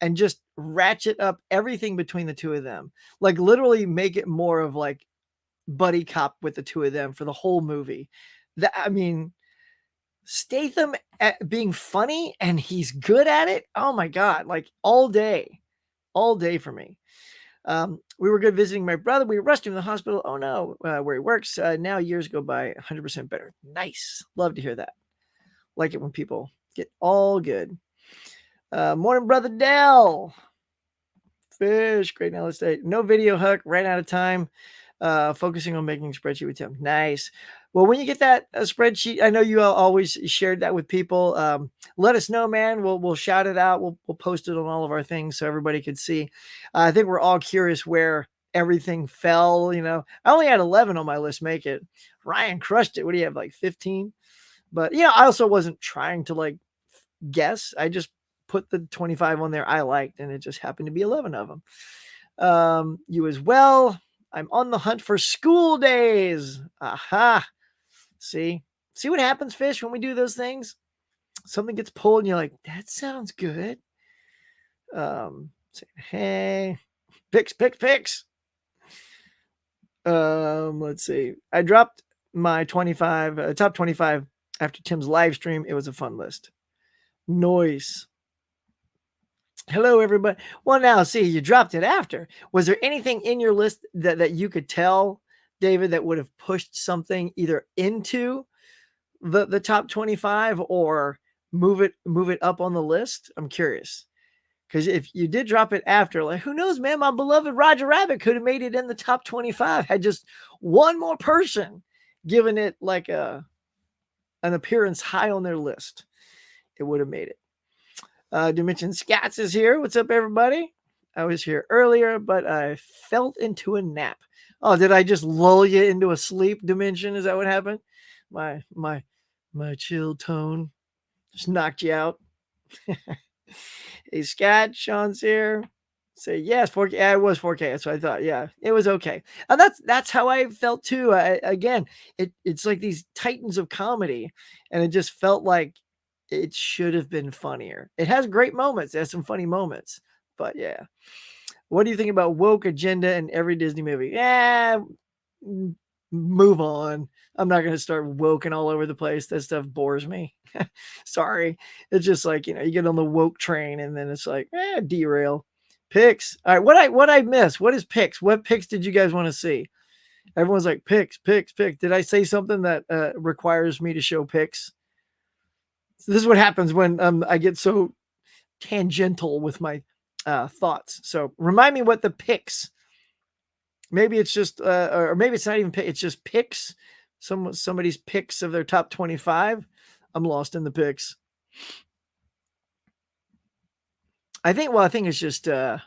and just ratchet up everything between the two of them. Like literally make it more of like buddy cop with the two of them for the whole movie. I mean, Statham being funny and he's good at it. Oh my God. Like all day for me. We were good visiting my brother. We rushed him to the hospital. Oh no, where he works. Now years go by, 100% better. Nice. Love to hear that. Like it when people get all good. Morning, brother Dell. Fish. Great. Now let's say no video, Huck. Ran out of time. Focusing on making a spreadsheet with Tim. Nice. Well, when you get that spreadsheet, I know you all always shared that with people. Let us know, man. We'll shout it out. We'll post it on all of our things so everybody could see. I think we're all curious where everything fell. I only had 11 on my list make it. Ryan crushed it. What do you have, like 15? But I also wasn't trying to like guess. I just put the 25 on there I liked, and it just happened to be 11 of them. You as well. I'm on the hunt for school days. Aha. See what happens, Fish, when we do those things? Something gets pulled and you're like, that sounds good. Say, hey, picks. Let's see. I dropped my 25, top 25 after Tim's live stream. It was a fun list. Noise. Hello, everybody. Well, now, see, you dropped it after. Was there anything in your list that you could tell, David, that would have pushed something either into the top 25 or move it up on the list? I'm curious. Because if you did drop it after, like, who knows, man, my beloved Roger Rabbit could have made it in the top 25 had just one more person given it like an appearance high on their list. It would have made it. Dimension Scats is here. What's up, everybody? I was here earlier, but I fell into a nap. Oh, did I just lull you into a sleep, Dimension? Is that what happened? My chill tone just knocked you out. Hey, Scat, Sean's here. Say yes, 4K. Yeah, it was 4K. That's what I thought. Yeah, it was okay. And that's how I felt too. Again, it's like these titans of comedy, and it just felt like it should have been funnier. It has great moments. It has some funny moments. But yeah. What do you think about woke agenda in every Disney movie? Yeah, move on. I'm not going to start woking all over the place. That stuff bores me. Sorry. It's just like, you get on the woke train and then it's like, derail. Picks. All right. What I missed? What is picks? What picks did you guys want to see? Everyone's like, picks. Did I say something that requires me to show picks? So this is what happens when I get so tangential with my thoughts. So remind me what the picks. Maybe it's just, or maybe it's not even picks. It's just picks. Somebody's picks of their top 25. I'm lost in the picks. I think it's just, yeah.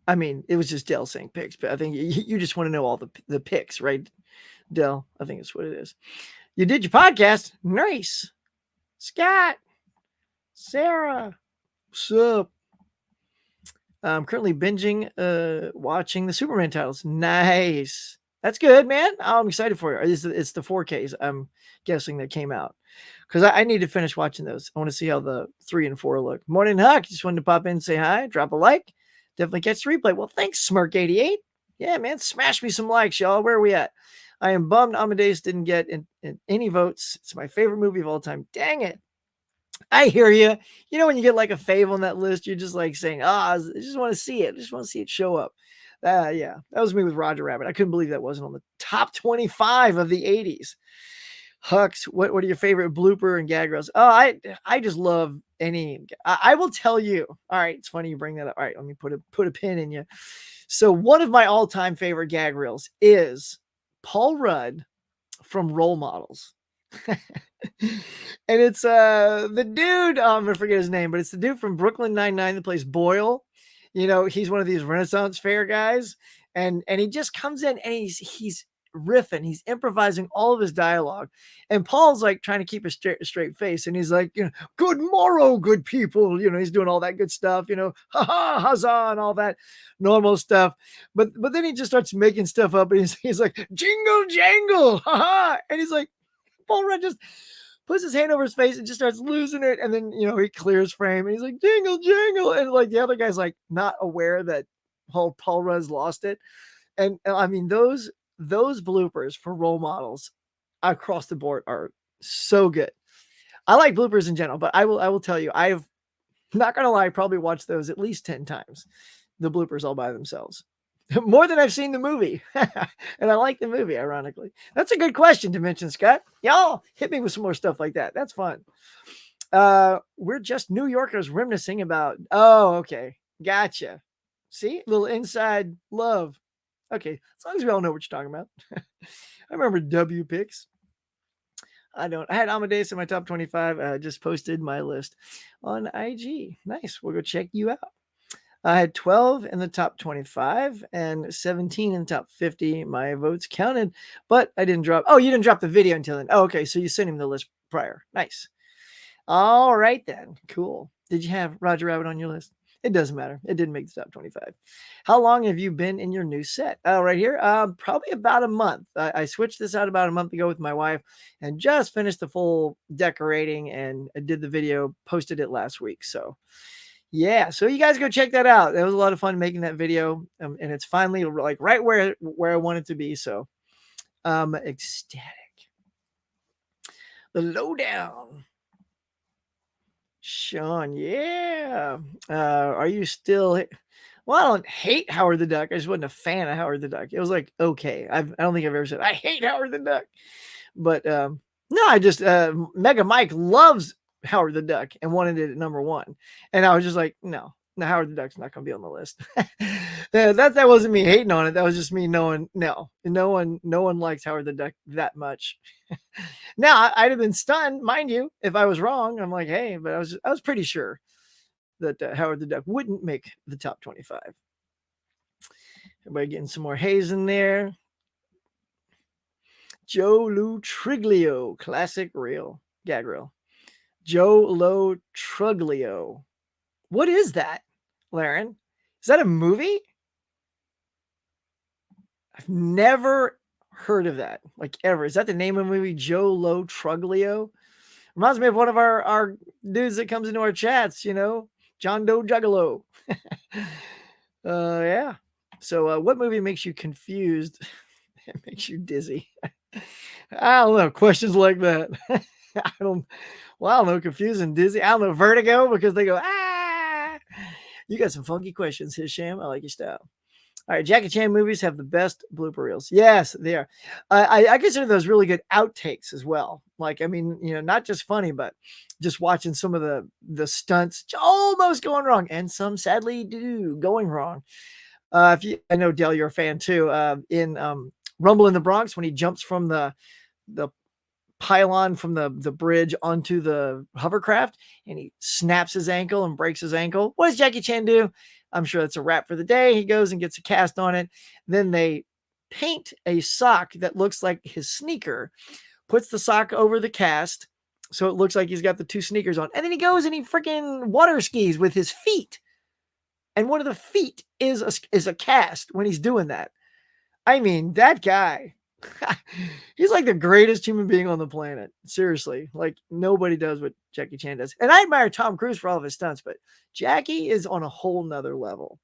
I mean, it was just Dell saying picks, but I think you just want to know all the picks, right, Dell? I think it's what it is. You did your podcast. Nice. Scott. Sarah. What's up? I'm currently binging, watching the Superman titles. Nice. That's good, man. I'm excited for you. It's the 4Ks, I'm guessing, that came out. Because I need to finish watching those. I want to see how the 3 and 4 look. Morning, Huck. Just wanted to pop in and say hi. Drop a like. Definitely catch the replay. Well, thanks, Smirk88. Yeah, man. Smash me some likes, y'all. Where are we at? I am bummed Amadeus didn't get in any votes. It's my favorite movie of all time. Dang it. I hear you. You know, when you get like a fave on that list, you're just like saying, I just want to see it. I just want to see it show up. Yeah, that was me with Roger Rabbit. I couldn't believe that wasn't on the top 25 of the 80s. Hux, what are your favorite blooper and gag reels? Oh, I just love any. I will tell you. All right, it's funny you bring that up. All right, let me put a pin in you. So one of my all-time favorite gag reels is Paul Rudd from Role Models. And it's the dude, I'm gonna forget his name, but it's the dude from Brooklyn Nine-Nine that plays Boyle. You know, he's one of these Renaissance fair guys, and he just comes in and he's riffing, he's improvising all of his dialogue, and Paul's like trying to keep a straight face, and he's like, you know, good morrow, good people, you know, he's doing all that good stuff, you know, ha ha, huzzah, and all that normal stuff, but then he just starts making stuff up, and he's like, jingle jangle, ha ha, and he's like, Paul Rudd just puts his hand over his face and just starts losing it. And then, you know, he clears frame and he's like, jingle, jingle. And like the other guy's like not aware that Paul Rudd's lost it. And I mean, those bloopers for Role Models across the board are so good. I like bloopers in general, but I will tell you, I've not going to lie, probably watched those at least 10 times. The bloopers all by themselves. More than I've seen the movie. And I like the movie, ironically. That's a good question to mention, Scott. Y'all hit me with some more stuff like that. That's fun. We're just New Yorkers reminiscing about. Oh, okay. Gotcha. See? A little inside love. Okay. As long as we all know what you're talking about. I remember W picks. I don't. I had Amadeus in my top 25. I just posted my list on IG. Nice. We'll go check you out. I had 12 in the top 25 and 17 in the top 50. My votes counted, but I didn't drop. Oh, you didn't drop the video until then. Oh, okay. So you sent him the list prior. Nice. All right, then. Cool. Did you have Roger Rabbit on your list? It doesn't matter. It didn't make the top 25. How long have you been in your new set? Oh, right here. Probably about a month. I switched this out about a month ago with my wife and just finished the full decorating and I did the video, posted it last week. So yeah, so you guys go check that out. It was a lot of fun making that video, and it's finally like right where I want it to be. So, ecstatic. The lowdown, Sean. Yeah. Are you still? Well, I don't hate Howard the Duck. I just wasn't a fan of Howard the Duck. It was like okay. I don't think I've ever said I hate Howard the Duck, but no, I just Mega Mike loves Howard the Duck and wanted it at number one. And I was just like, no, Howard the Duck's not going to be on the list. that wasn't me hating on it. That was just me knowing, no one likes Howard the Duck that much. Now I'd have been stunned, mind you, if I was wrong. I'm like, hey, but I was pretty sure that Howard the Duck wouldn't make the top 25. Everybody getting some more haze in there. Joe Lou Triglio, classic reel, gag reel. Joe Lo Truglio. What is that, Laren? Is that a movie? I've never heard of that, like ever. Is that the name of the movie, Joe Lo Truglio? Reminds me of one of our dudes that comes into our chats, you know, John Doe Juggalo. Yeah. So what movie makes you confused? It makes you dizzy. I don't know. Questions like that. I don't know. Confused and dizzy. I don't know. Vertigo, because they go, ah. You got some funky questions, Hisham. I like your style. All right. Jackie Chan movies have the best blooper reels. Yes, they are. I consider those really good outtakes as well. Like, I mean, you know, not just funny, but just watching some of the stunts almost going wrong and some sadly going wrong. I know, Dale, you're a fan too. In Rumble in the Bronx, when he jumps from the pylon from the bridge onto the hovercraft and he snaps his ankle and breaks his ankle. What does Jackie Chan do? I'm sure that's a wrap for the day. He goes and gets a cast on it. Then they paint a sock that looks like his sneaker, puts the sock over the cast so it looks like he's got the two sneakers on. And then he goes and he freaking water skis with his feet. And one of the feet is a cast when he's doing that. I mean, that guy, he's like the greatest human being on the planet. Seriously, like nobody does what Jackie Chan does. And I admire Tom Cruise for all of his stunts, but Jackie is on a whole nother level.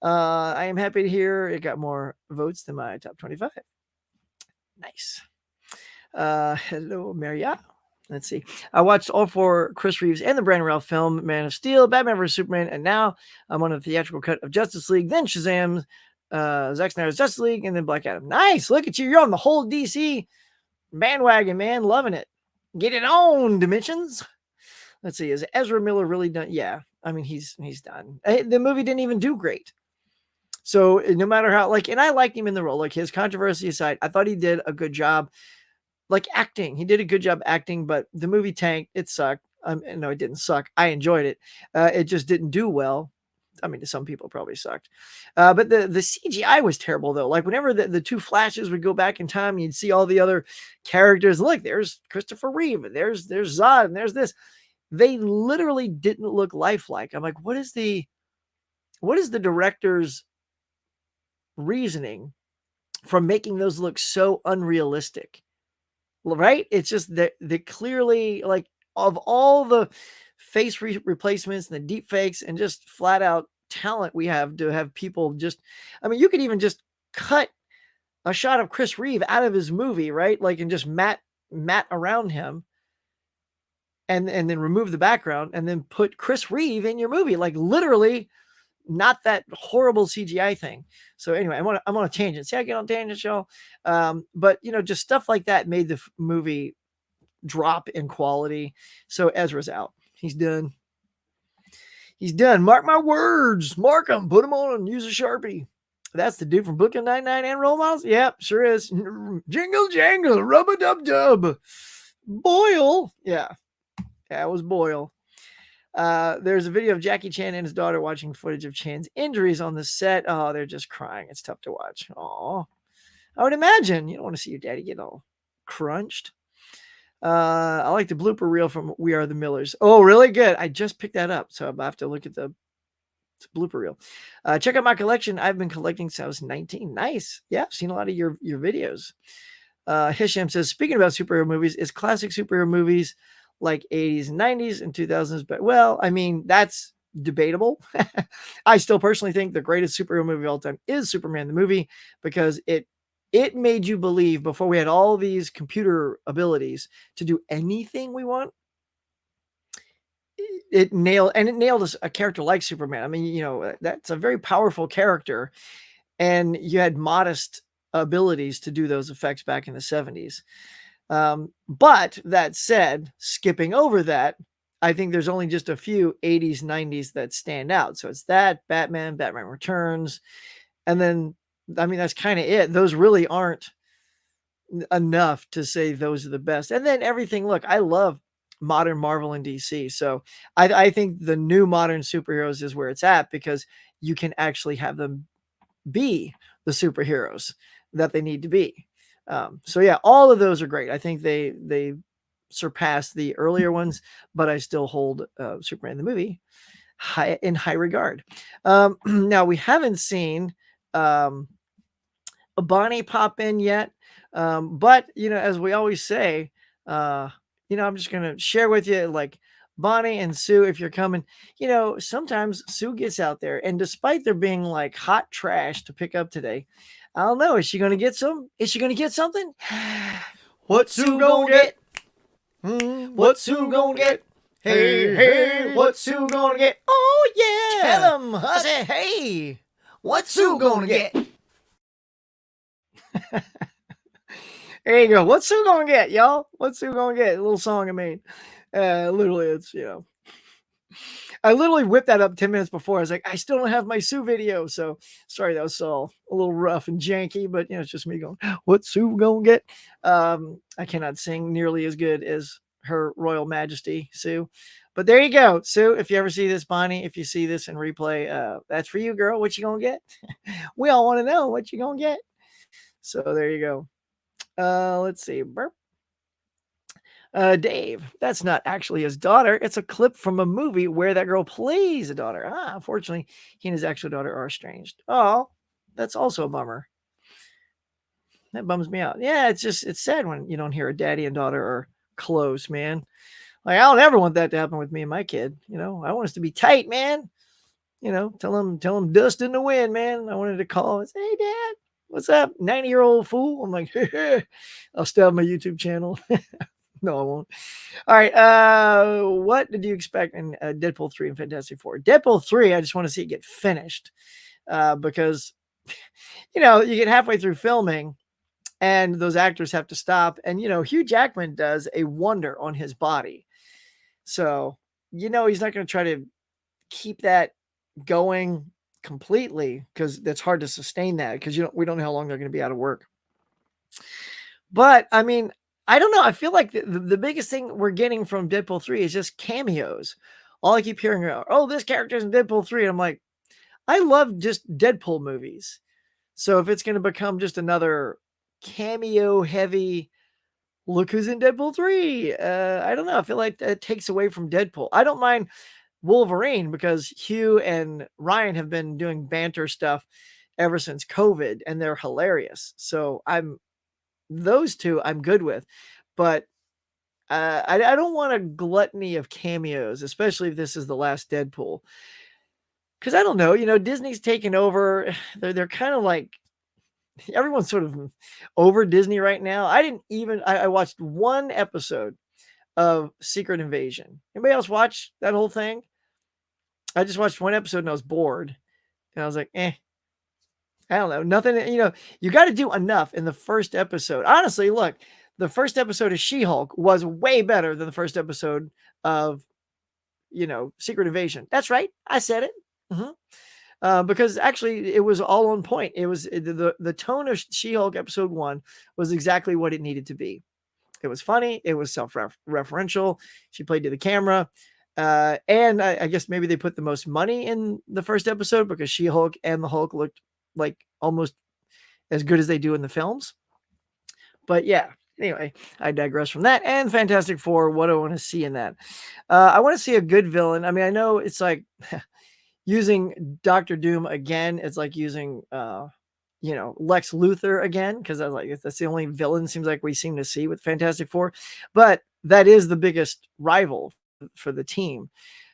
I am happy to hear it got more votes than my top 25. Nice. Hello, Maria. Let's see. I watched all 4 Chris Reeves and the Brandon Routh film, Man of Steel, Batman vs Superman, and now I'm on a theatrical cut of Justice League, then Shazam, Zack Snyder's Justice League, and then Black Adam. Nice. Look at you. You're on the whole DC bandwagon, man. Loving it. Get it on, Dimensions. Let's see. Is Ezra Miller really done? Yeah. I mean, he's done. The movie didn't even do great. So no matter how, like, and I liked him in the role, like his controversy aside, I thought he did a good job. Like acting, he did a good job acting, but the movie tanked. It sucked. No, it didn't suck. I enjoyed it. It just didn't do well. I mean, to some people, it probably sucked. But the CGI was terrible, though. Like whenever the 2 flashes would go back in time, you'd see all the other characters. Look, there's Christopher Reeve, and there's Zod, and there's this. They literally didn't look lifelike. I'm like, what is the director's reasoning for making those look so unrealistic? Right? It's just that they clearly, like, of all the face replacements and the deep fakes and just flat out talent we have to have people just, I mean, you could even just cut a shot of Chris Reeve out of his movie, right? Like, and just matte around him and then remove the background and then put Chris Reeve in your movie. Like literally not that horrible CGI thing. So anyway, I'm on a tangent. See, I get on tangents, y'all. But you know, just stuff like that made the movie drop in quality. So Ezra's out. He's done. He's done. Mark my words. Mark them. Put them on and use a Sharpie. That's the dude from Brooklyn Nine-Nine and Role Models. Yep, sure is. Jingle jangle, rub-a-dub-dub. Boyle. Yeah, it was Boyle. There's a video of Jackie Chan and his daughter watching footage of Chan's injuries on the set. Oh, they're just crying. It's tough to watch. Oh, I would imagine you don't want to see your daddy get all crunched. I like the blooper reel from We Are the Millers. Oh, really good. I just picked that up, so I have to look at the blooper reel. Check out my collection. I've been collecting since I was 19. Nice. Yeah, I've seen a lot of your videos. Hisham says, speaking about superhero movies, is classic superhero movies like 80s and 90s and 2000s, but well, I mean, that's debatable. I still personally think the greatest superhero movie of all time is Superman the movie, because it made you believe, before we had all these computer abilities to do anything we want, it nailed a character like Superman. I mean, you know, that's a very powerful character, and you had modest abilities to do those effects back in the 70s. But that said, skipping over that, I think there's only just a few 80s, 90s that stand out. So it's that, Batman Returns, and then, I mean, that's kind of it. Those really aren't enough to say those are the best. And then everything, look, I love modern Marvel and DC. So I think the new modern superheroes is where it's at, because you can actually have them be the superheroes that they need to be. So yeah, all of those are great. I think they surpass the earlier ones, but I still hold Superman the movie in high regard. Now we haven't seen a Bonnie pop in yet, but you know, as we always say, you know, I'm just gonna share with you, like, Bonnie and Sue, if you're coming, you know, sometimes Sue gets out there, and despite there being like hot trash to pick up today, I don't know. Is she going to get some? Is she going to get something? What's Sue going to get? What's Sue going to get? Hey, hey, what's Sue going to get? Oh, yeah. Tell him. I said, hey, what's Sue going to get? There you go. What's Sue going to get, y'all? What's Sue going to get? A little song I made. Literally, it's, you know, I literally whipped that up 10 minutes before. I was like, I still don't have my Sue video. So sorry, that was all a little rough and janky, but you know, it's just me going, what's Sue gonna get? I cannot sing nearly as good as Her Royal Majesty, Sue. But there you go, Sue. If you ever see this, Bonnie, if you see this in replay, that's for you, girl. What you gonna get? We all want to know what you gonna get. So there you go. Let's see. Burp. Dave, that's not actually his daughter. It's a clip from a movie where that girl plays a daughter. Unfortunately, he and his actual daughter are estranged. Oh, that's also a bummer. That bums me out. Yeah, it's sad when you don't hear a daddy and daughter are close, man. Like, I don't ever want that to happen with me and my kid. You know, I want us to be tight, man. You know, tell him dust in the wind, man. I wanted to call and say, hey, Dad, What's up, 90-year-old fool? I'm like, I'll still have my YouTube channel. No, I won't. All right. What did you expect in Deadpool 3 and Fantastic Four? Deadpool 3, I just want to see it get finished. Because you get halfway through filming and those actors have to stop. And Hugh Jackman does a wonder on his body. So, he's not going to try to keep that going completely, because that's hard to sustain that, because we don't know how long they're going to be out of work. But I mean, I don't know. I feel like the biggest thing we're getting from Deadpool 3 is just cameos. All I keep hearing are, oh, this character's in Deadpool 3. And I'm like, I love just Deadpool movies. So if it's going to become just another cameo heavy, look who's in Deadpool 3. I don't know. I feel like that takes away from Deadpool. I don't mind Wolverine, because Hugh and Ryan have been doing banter stuff ever since COVID, and they're hilarious. So those two I'm good with, but I don't want a gluttony of cameos, especially if this is the last Deadpool. Because I don't know, Disney's taken over. They're kind of like, everyone's sort of over Disney right now. I watched one episode of Secret Invasion. Anybody else watch that whole thing? I just watched one episode and I was bored. And I was like, I don't know. Nothing, you got to do enough in the first episode. Honestly, look, the first episode of She-Hulk was way better than the first episode of, Secret Invasion. That's right. I said it. Because actually it was all on point. It was the tone of She-Hulk episode 1 was exactly what it needed to be. It was funny. It was self-referential. She played to the camera. And I guess maybe they put the most money in the first episode, because She-Hulk and the Hulk looked like almost as good as they do in the films. But yeah, anyway, I digress from that. And Fantastic Four, what do I want to see in that? I want to see a good villain. I mean, I know it's like using Doctor Doom again. It's like using, Lex Luthor again, because that's the only villain seems like we seem to see with Fantastic Four. But that is the biggest rival for the team.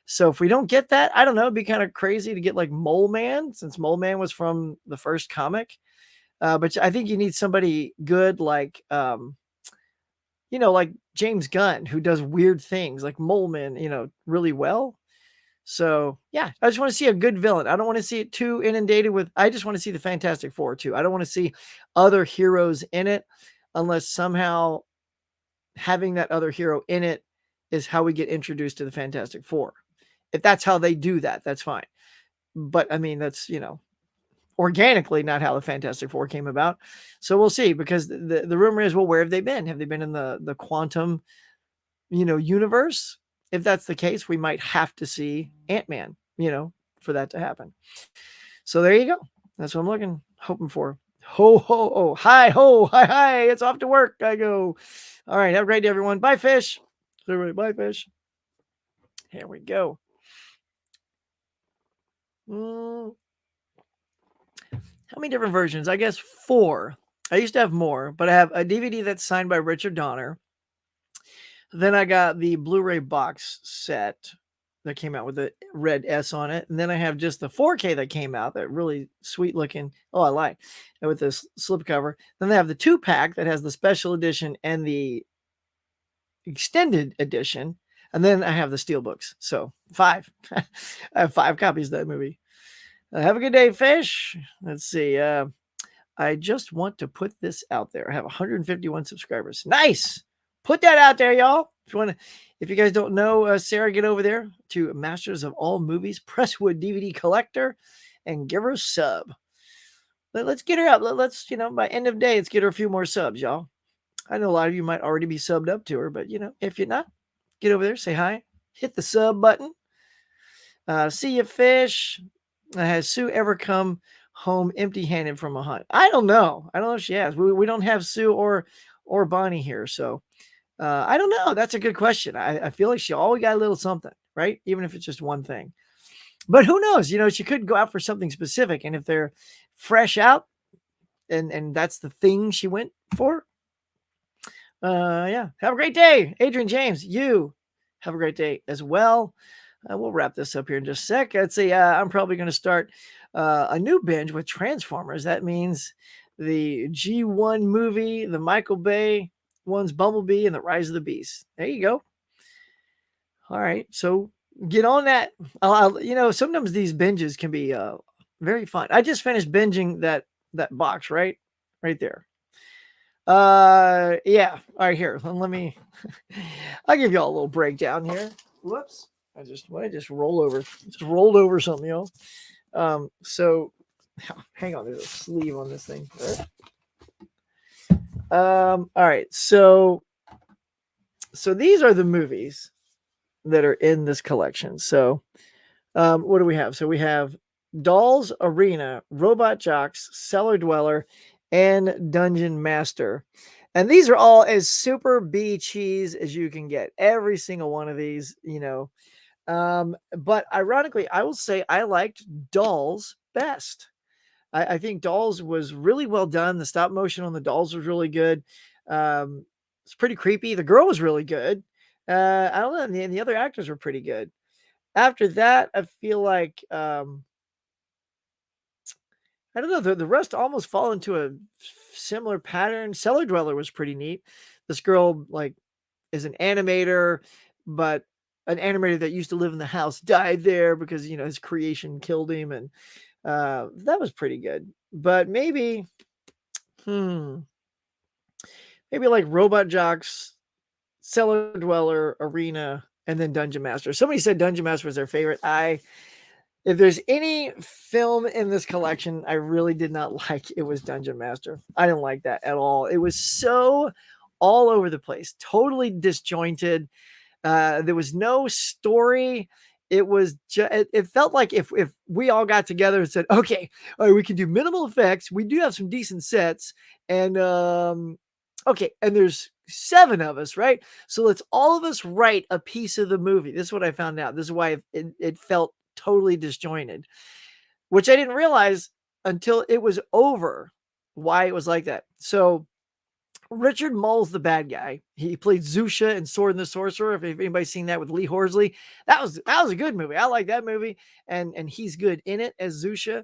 So if we don't get that, I don't know, it'd be kind of crazy to get like Mole Man, since Mole Man was from the first comic. But I think you need somebody good, like like James Gunn, who does weird things like Mole Man, really well. So yeah, I just want to see a good villain. I don't want to see it too inundated with. I just want to see the Fantastic Four too. I don't want to see other heroes in it, unless somehow having that other hero in it is how we get introduced to the Fantastic Four. If that's how they do that, that's fine. But I mean, that's organically not how the Fantastic Four came about. So we'll see, because the rumor is, well, where have they been? Have they been in the quantum, universe? If that's the case, we might have to see Ant-Man, for that to happen. So there you go. That's what I'm hoping for. Ho, ho, oh, hi, ho, hi, hi. It's off to work. I go. All right. Have a great day, everyone. Bye, fish. Everybody, bye, fish. Here we go. How many different versions? I guess 4. I used to have more, but I have a DVD that's signed by Richard Donner. Then I got the Blu-ray box set that came out with a red S on it. And then I have just the 4K that came out, that really sweet looking. Oh, I like it, with this slipcover. Then they have the 2-pack that has the special edition and the extended edition. And then I have the steelbooks. So 5. I have 5 copies of that movie. Have a good day, fish. Let's see. I just want to put this out there. I have 151 subscribers. Nice. Put that out there, y'all. If you guys don't know Sarah, get over there to Masters of All Movies, Presswood DVD Collector, and give her a sub. Let's get her up. Let's, by end of day, let's get her a few more subs, y'all. I know a lot of you might already be subbed up to her, but if you're not, get over there, say hi, hit the sub button. See you, fish. Has Sue ever come home empty-handed from a hunt? I don't know. I don't know if she has. We don't have Sue or Bonnie here, so I don't know. That's a good question. I feel like she always got a little something, right? Even if it's just one thing. But who knows? She could go out for something specific, and if they're fresh out, and that's the thing she went for. Yeah. Have a great day, Adrian James. You have a great day as well. We'll wrap this up here in just a sec. I'd say I'm probably going to start a new binge with Transformers. That means the G1 movie, the Michael Bay one's Bumblebee, and the Rise of the Beast. There you go. All right, so get on that. Sometimes these binges can be very fun. I just finished binging that box right there. Yeah. All right, here. Let me. I'll give y'all a little breakdown here. Whoops. I just roll over. Just rolled over something, y'all. So hang on. There's a sleeve on this thing. All right. So these are the movies that are in this collection. So, what do we have? So we have Dolls Arena, Robot Jocks, Cellar Dweller, and Dungeon Master. And these are all as super B cheese as you can get. Every single one of these, but ironically, I will say I liked Dolls best. I think Dolls was really well done. The stop motion on the dolls was really good. It's pretty creepy. The girl was really good. I don't know. And the other actors were pretty good. After that, I feel like I don't know. The rest almost fall into a similar pattern. Cellar Dweller was pretty neat. This girl is an animator, but an animator that used to live in the house died there because his creation killed him, and that was pretty good. But maybe like Robot Jocks, Cellar Dweller, Arena, and then Dungeon Master. Somebody said Dungeon Master was their favorite. If there's any film in this collection I really did not like, it was Dungeon Master. I didn't like that at all. It was so all over the place, totally disjointed. There was no story. It was it felt like if we all got together and said, okay, all right, we can do minimal effects. We do have some decent sets, and okay, and there's 7 of us, right? So let's all of us write a piece of the movie. This is what I found out. This is why it felt totally disjointed, which I didn't realize until it was over why it was like that. So Richard Moll's the bad guy. He played Zusha in Sword and the Sorcerer. If anybody's seen that with Lee Horsley, that was a good movie. I like that movie, and he's good in it as Zusha.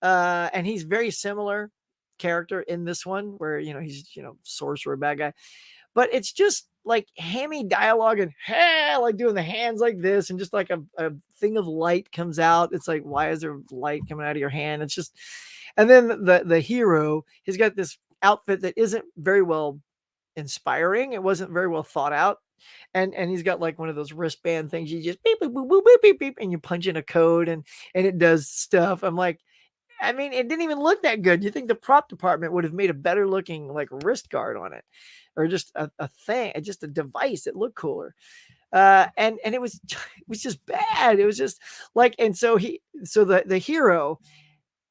And he's very similar character in this one, where he's sorcerer bad guy, but it's just like hammy dialogue and like doing the hands like this, and just like a thing of light comes out. It's like, why is there light coming out of your hand? It's just, and then the hero, he's got this outfit that isn't very well inspiring. It wasn't very well thought out. And he's got like one of those wristband things. You just beep, beep, beep, beep, beep, beep, and you punch in a code and it does stuff. I'm like, I mean, it didn't even look that good. You think the prop department would have made a better looking like wrist guard on it, or just a thing, just a device that looked cooler. And it was just bad. It was just like, and so the hero,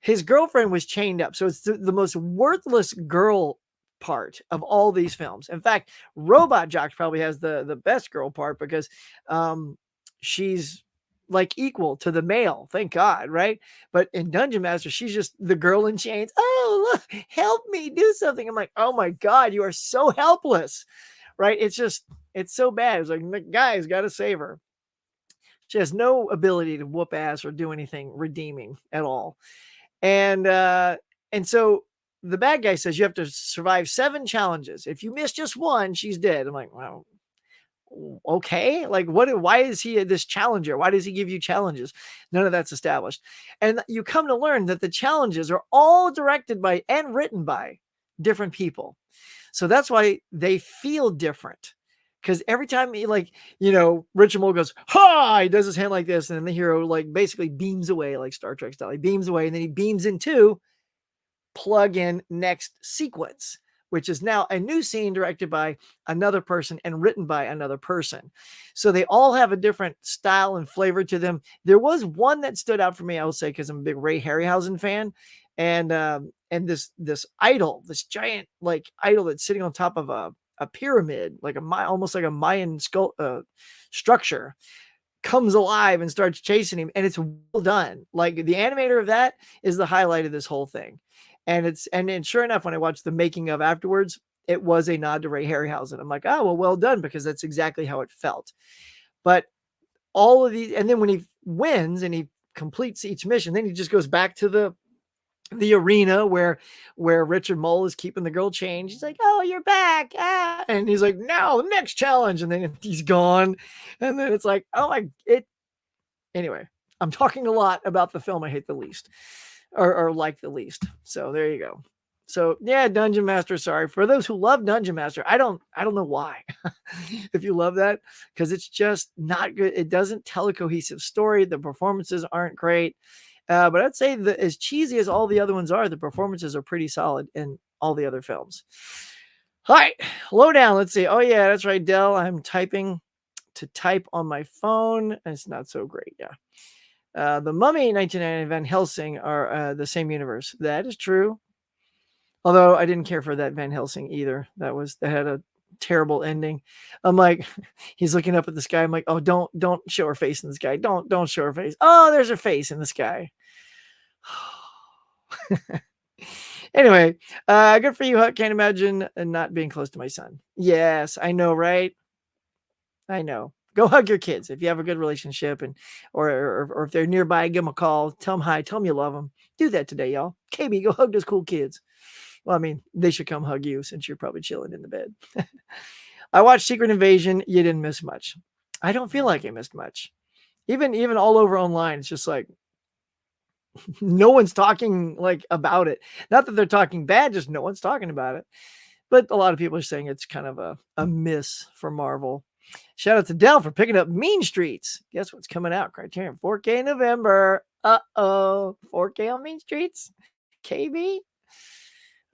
his girlfriend was chained up. So it's the most worthless girl part of all these films. In fact, Robot Jocks probably has the best girl part, because she's like equal to the male, thank God, right? But in Dungeon Master, she's just the girl in chains. Oh, look, help me do something. I'm like, oh my God, you are so helpless, right? It's so bad. It's like, the guy's got to save her. She has no ability to whoop ass or do anything redeeming at all. And so the bad guy says you have to survive 7 challenges. If you miss just one, she's dead. I'm like, wow, okay. Like, why is he this challenger? Why does he give you challenges? None of that's established. And you come to learn that the challenges are all directed by and written by different people. So that's why they feel different. Because every time he, Richard Mole goes, ha, he does his hand like this, and then the hero basically beams away, like Star Trek style. He beams away, and then he beams into plug in next sequence, which is now a new scene directed by another person and written by another person. So they all have a different style and flavor to them. There was one that stood out for me, I will say, because I'm a big Ray Harryhausen fan. And this idol, this giant idol that's sitting on top of a pyramid, almost like a Mayan structure, comes alive and starts chasing him, and it's well done. Like, the animator of that is the highlight of this whole thing. And sure enough, when I watched the making of afterwards, it was a nod to Ray Harryhausen. I'm like, oh, well done, because that's exactly how it felt. But all of these, and then when he wins and he completes each mission, then he just goes back to the the arena where Richard Mole is keeping the girl chained. He's like, "Oh, you're back!" And he's like, "No, next challenge," and then he's gone, and then it's like, "Oh my it." Anyway, I'm talking a lot about the film I hate the least, or like the least. So there you go. So yeah, Dungeon Master. Sorry for those who love Dungeon Master. I don't know why. If you love that, because it's just not good. It doesn't tell a cohesive story. The performances aren't great. But I'd say that as cheesy as all the other ones are, the performances are pretty solid in all the other films. All right, low down. Let's see. Oh yeah, that's right, Dell. I'm typing to type on my phone. It's not so great. Yeah. The Mummy 1990 and Van Helsing are the same universe. That is true. Although I didn't care for that Van Helsing either. That had a terrible ending. I'm like, he's looking up at the sky. I'm like, oh, don't show her face in the sky. Don't show her face. Oh, there's her face in the sky. Anyway, good for you, Huck. Can't imagine not being close to my son. Yes, I know, right? I know. Go hug your kids if you have a good relationship, and or if they're nearby, give them a call. Tell them hi. Tell them you love them. Do that today, y'all. KB, go hug those cool kids. Well, I mean, they should come hug you since you're probably chilling in the bed. I watched Secret Invasion. You didn't miss much. I don't feel like I missed much. Even all over online, it's just like no one's talking like about it. Not that they're talking bad, just no one's talking about it. But a lot of people are saying it's kind of a miss for Marvel. Shout out to Dell for picking up Mean Streets. Guess what's coming out? Criterion 4K in November. 4K on Mean Streets. KB.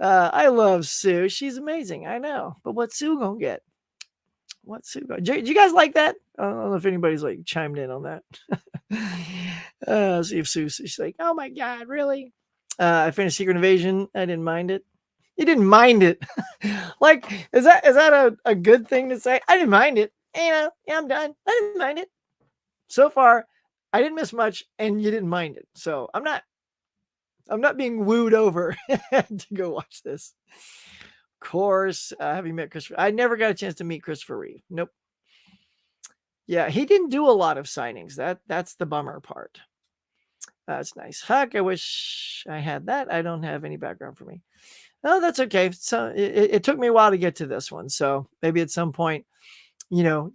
I love Sue. She's amazing. I know. But what's Sue gonna get? What's Sue gonna? Do you guys like that? I don't know if anybody's like chimed in on that. See if she's like, oh my god, really? I finished Secret Invasion. I didn't mind it. You didn't mind it. Like, is that a good thing to say? I didn't mind it. Yeah, I'm done. I didn't mind it. So far, I didn't miss much, and you didn't mind it. So I'm not being wooed over to go watch this. Of course, have you met Christopher? I never got a chance to meet Christopher Reeve. Nope. Yeah, he didn't do a lot of signings. That's the bummer part. That's nice. Huck, I wish I had that. I don't have any background for me. Oh, that's okay. So it took me a while to get to this one. So maybe at some point, you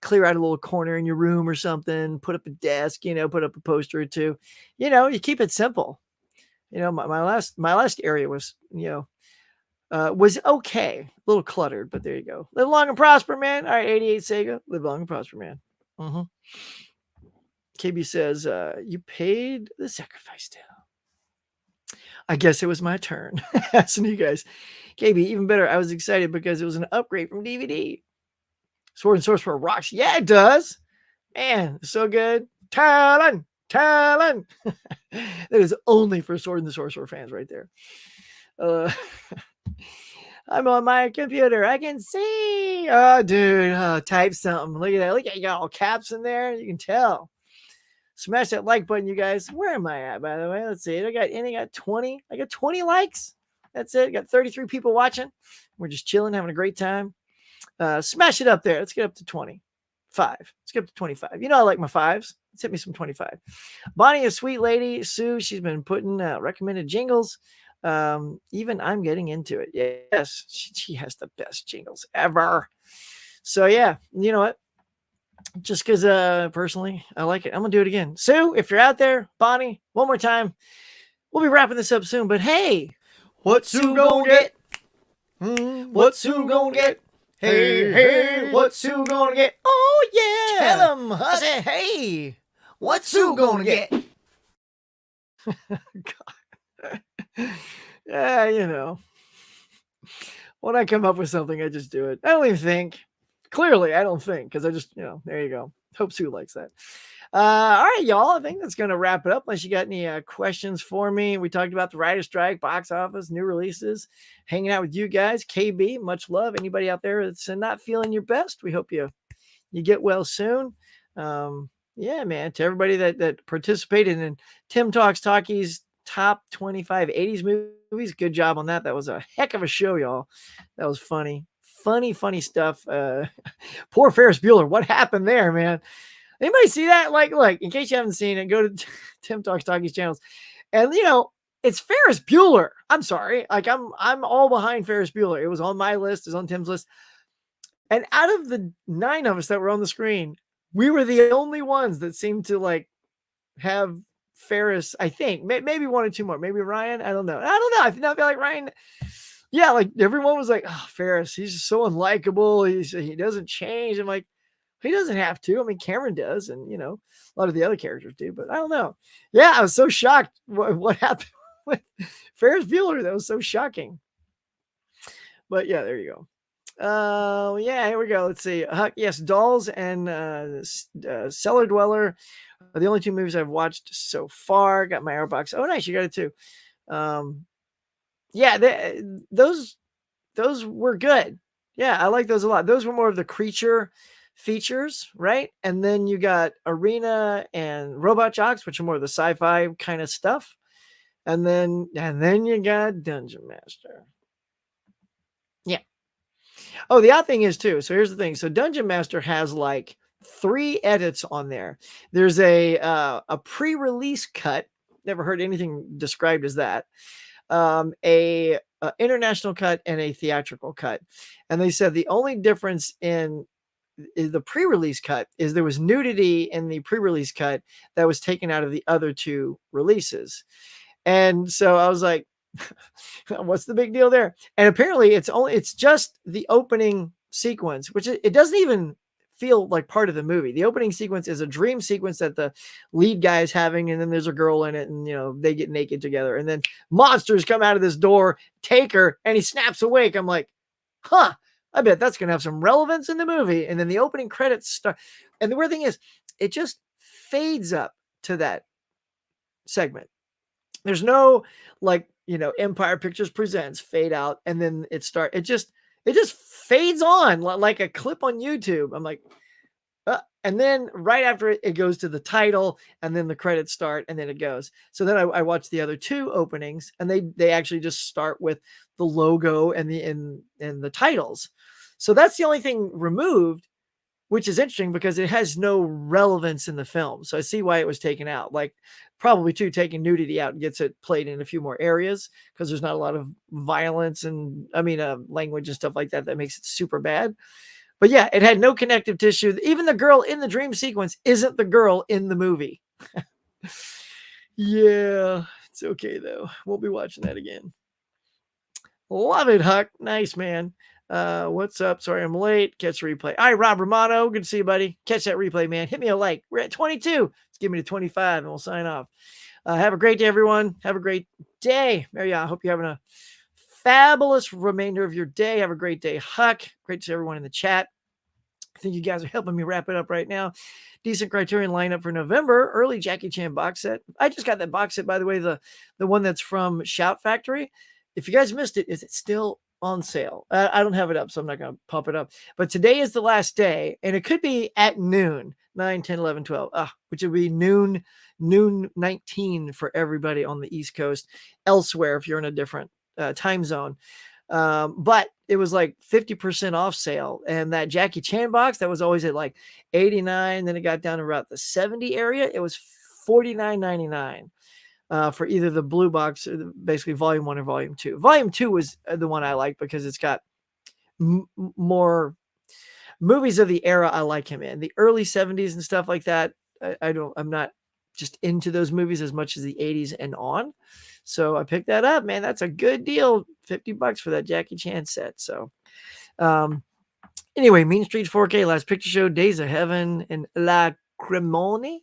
clear out a little corner in your room or something, put up a desk, put up a poster or two, you keep it simple. My last area was, was okay, a little cluttered, but there you go. Live long and prosper, man. All right, 88 Sega, live long and prosper, man. KB says, you paid the sacrifice still. I guess it was my turn. So you guys, KB, even better. I was excited because it was an upgrade from DVD. Sword and Sorcerer rocks. Yeah, it does. Man, so good. Talon. That is only for Sword and the Sorcerer fans right there. I'm on my computer. I can see. Oh, dude. Type something. Look at that. Look at you got all caps in there. You can tell. Smash that like button, you guys. Where am I at, by the way? Let's see. I got 20. I got 20 likes. That's it. I got 33 people watching. We're just chilling, having a great time. Smash it up there. Let's get up to 25. Let's get up to 25. I like my fives. Let's hit me some 25. Bonnie, a sweet lady. Sue, she's been putting recommended jingles. Even I'm getting into it. Yes, she has the best jingles ever. So yeah, you know what? Just because personally I like it, I'm gonna do it again. Sue, if you're out there, Bonnie, one more time. We'll be wrapping this up soon, but hey, what's Sue gonna get? What's Sue gonna get? Hey, what's Sue gonna get? Oh yeah, tell him. I said, hey, what's Sue gonna get? God. Yeah, when I come up with something, I just do it. I don't even think. Clearly, I don't think, because I just, there you go. Hope Sue likes that. All right, y'all. I think that's going to wrap it up. Unless you got any questions for me. We talked about the writer's strike, box office, new releases, hanging out with you guys. KB, much love. Anybody out there that's not feeling your best, we hope you get well soon. Yeah, man. To everybody that participated in Tim Talks Talkies top 25 80s movies, good job on that. That was a heck of a show, y'all. That was funny stuff. Poor Ferris Bueller. What happened there, man? Anybody see that? Like, in case you haven't seen it, go to Tim Talks Talkies channels. And, It's Ferris Bueller. I'm sorry. Like I'm all behind Ferris Bueller. It was on my list, it's on Tim's list. And out of the 9 of us that were on the screen, we were the only ones that seemed to like have Ferris, I think. Maybe 1 or 2 more. Maybe Ryan. I don't know. I feel like Ryan. Yeah, like everyone was like, oh, Ferris, he's just so unlikable. He doesn't change. I'm like, he doesn't have to. I mean, Cameron does, and you know, a lot of the other characters do, but I don't know. Yeah, I was so shocked what happened with Ferris Bueller. That was so shocking. But yeah, there you go. Yeah, here we go. Let's see. Yes, Dolls and Cellar Dweller are the only 2 movies I've watched so far. Got my Airbox. Oh, nice, you got it too. Yeah, those were good. Yeah, I like those a lot. Those were more of the creature features, right? And then you got Arena and Robot Jocks, which are more of the sci-fi kind of stuff. And then you got Dungeon Master. Yeah. Oh, the odd thing is too. So here's the thing. So Dungeon Master has like 3 edits on there. There's a pre-release cut. Never heard anything described as that. A international cut and a theatrical cut. And they said the only difference in the pre-release cut is there was nudity in the pre-release cut that was taken out of the other 2 releases. And so I was like, what's the big deal there? And apparently it's just the opening sequence, which it doesn't even feel like part of the movie. The opening sequence is a dream sequence that the lead guy is having, and then there's a girl in it, and you know, they get naked together, and then monsters come out of this door, take her, and he snaps awake. I'm like, huh, I bet that's gonna have some relevance in the movie. And then the opening credits start, and the weird thing is it just fades up to that segment. There's no like, you know, Empire Pictures Presents fade out, and then it just fades on like a clip on YouTube. I'm like, and then right after it goes to the title, and then the credits start, and then it goes. So then I watched the other 2 openings, and they actually just start with the logo and the titles. So that's the only thing removed, which is interesting because it has no relevance in the film. So I see why it was taken out. Like probably too, taking nudity out gets it played in a few more areas because there's not a lot of violence and language and stuff like that makes it super bad. But yeah, it had no connective tissue. Even the girl in the dream sequence isn't the girl in the movie. Yeah, it's okay though. Won't be watching that again. Love it, Huck. Nice, man. What's up? Sorry I'm late. Catch the replay. All right, Rob Romano. Good to see you, buddy. Catch that replay, man. Hit me a like. We're at 22. Let's give me to 25 and we'll sign off. Have a great day, everyone. Have a great day. Mary, I hope you're having a fabulous remainder of your day. Have a great day, Huck. Great to see everyone in the chat. I think you guys are helping me wrap it up right now. Decent Criterion lineup for November. Early Jackie Chan box set. I just got that box set, by the way, the one that's from Shout Factory. If you guys missed it, is it still on sale? I don't have it up, so I'm not going to pop it up. But today is the last day, and it could be at noon, 9, 10, 11, 12, which would be noon 19 for everybody on the East Coast. Elsewhere, if you're in a different time zone. But it was like 50% off sale. And that Jackie Chan box that was always at like 89, then it got down to about the 70 area. It was $49.99 for either the blue box or basically volume 1 or volume 2. Volume 2 was the one I like because it's got more movies of the era I like him in. The early 70s and stuff like that. I'm not just into those movies as much as the 80s and on. So I picked that up, man. That's a good deal. $50 for that Jackie Chan set. So anyway, Mean Streets 4K, Last Picture Show, Days of Heaven, and La Cremone.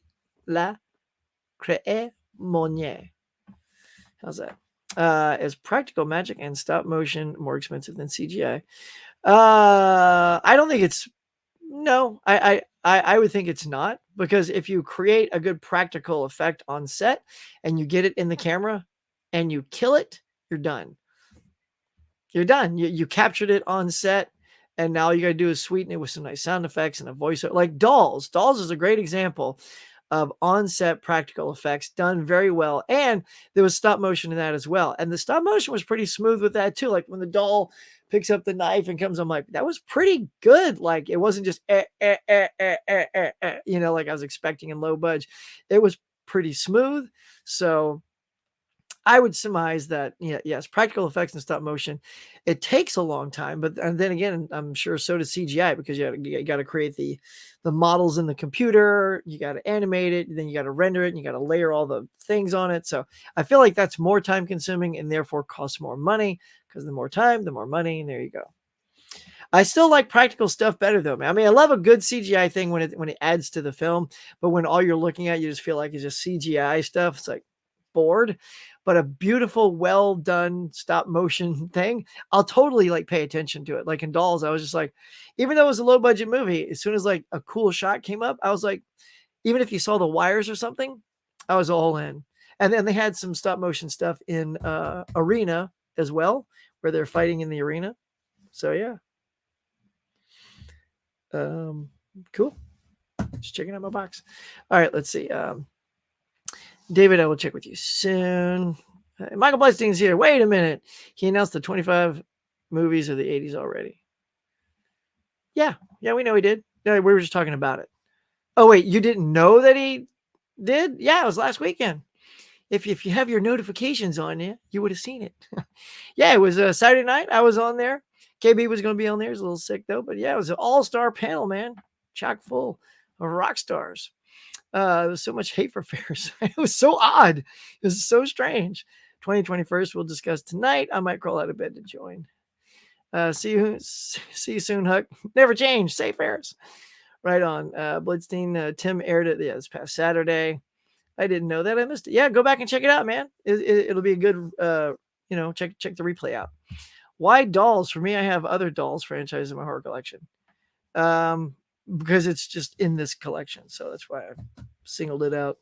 How's that? Is practical magic and stop motion more expensive than CGI? I don't think it's no. I would think it's not, because if you create a good practical effect on set and you get it in the camera and you kill it, you're done. You're done. You captured it on set, and now all you got to do is sweeten it with some nice sound effects and a voiceover. Like Dolls. Dolls is a great example of on-set practical effects done very well. And there was stop motion in that as well. And the stop motion was pretty smooth with that too. Like when the doll picks up the knife and comes, I'm like, that was pretty good. Like it wasn't just, like I was expecting in low budge. It was pretty smooth. So I would surmise that, yes, practical effects and stop motion, it takes a long time, but and then again, I'm sure so does CGI, because you got to create the models in the computer, you got to animate it, then you got to render it, and you got to layer all the things on it. So I feel like that's more time consuming and therefore costs more money, because the more time, the more money, and there you go. I still like practical stuff better though, man. I mean, I love a good CGI thing when it adds to the film, but when all you're looking at, you just feel like it's just CGI stuff. It's like bored. But a beautiful, well done stop motion thing, I'll totally like pay attention to it. Like in Dolls, I was just like, even though it was a low budget movie, as soon as like a cool shot came up, I was like, even if you saw the wires or something, I was all in. And then they had some stop motion stuff in Arena as well, where they're fighting in the arena. So yeah. Cool. Just checking out my box. All right, let's see. David, I will check with you soon. Michael Blesting's here. Wait a minute. He announced the 25 movies of the 80s already. Yeah, we know he did. No, we were just talking about it. Oh, wait, you didn't know that he did? Yeah, it was last weekend. If you have your notifications on you would have seen it. Yeah, it was Saturday night. I was on there. KB was going to be on there. He's a little sick, though. But yeah, it was an all-star panel, man. Chock full of rock stars. There was so much hate for Ferris. It was so odd. It was so strange. 2021 we'll discuss tonight. I might crawl out of bed to join. See you soon, Huck. Never change. Say Ferris. Right on. Bloodstein, Tim aired it this past Saturday. I didn't know that. I missed it. Yeah, go back and check it out, man. It'll be a good, check the replay out. Why Dolls? For me, I have other Dolls franchises in my horror collection. Because it's just in this collection. So that's why I singled it out.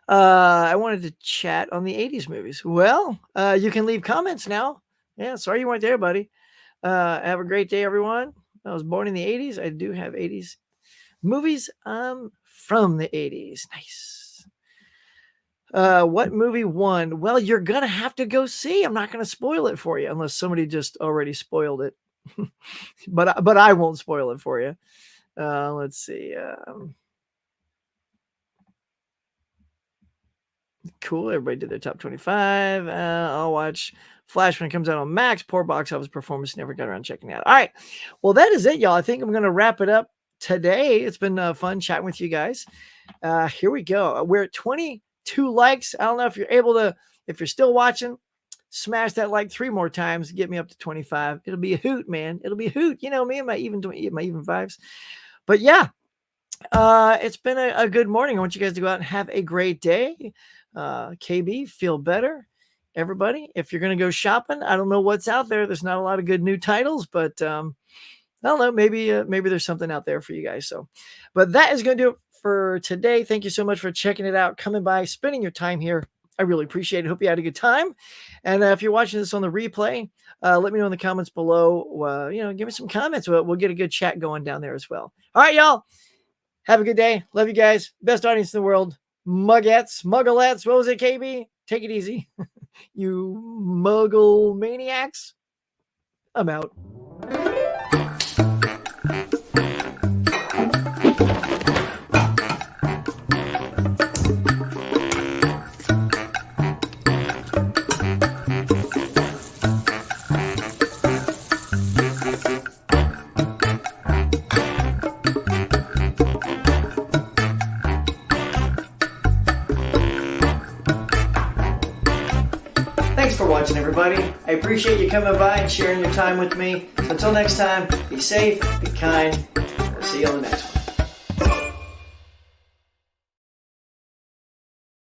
I wanted to chat on the 80s movies. Well, you can leave comments now. Yeah, sorry you weren't there, buddy. Have a great day, everyone. I was born in the 80s. I do have 80s movies from the 80s. Nice. What movie won? Well, you're going to have to go see. I'm not going to spoil it for you unless somebody just already spoiled it. but I won't spoil it for you. Let's see. Cool. Everybody did their top 25. I'll watch Flash when it comes out on Max. Poor box office performance. Never got around checking it out. All right. Well, that is it, y'all. I think I'm going to wrap it up today. It's been fun chatting with you guys. Here we go. We're at 22 likes. I don't know if you're able to, if you're still watching, smash that like 3 more times, get me up to 25. It'll be a hoot, man. It'll be a hoot. You know me and my even fives. But yeah, it's been a good morning. I want you guys to go out and have a great day. KB, feel better. Everybody, if you're going to go shopping, I don't know what's out there. There's not a lot of good new titles, but I don't know. Maybe there's something out there for you guys. So, but that is going to do it for today. Thank you so much for checking it out, coming by, spending your time here. I really appreciate it. Hope you had a good time. And if you're watching this on the replay, let me know in the comments below. Give me some comments. We'll get a good chat going down there as well. All right, y'all. Have a good day. Love you guys. Best audience in the world. Muggets. What was it, KB? Take it easy. You muggle maniacs. I'm out. Thanks for watching, everybody. I appreciate you coming by and sharing your time with me. Until next time, be safe, be kind. I'll see you on the next one.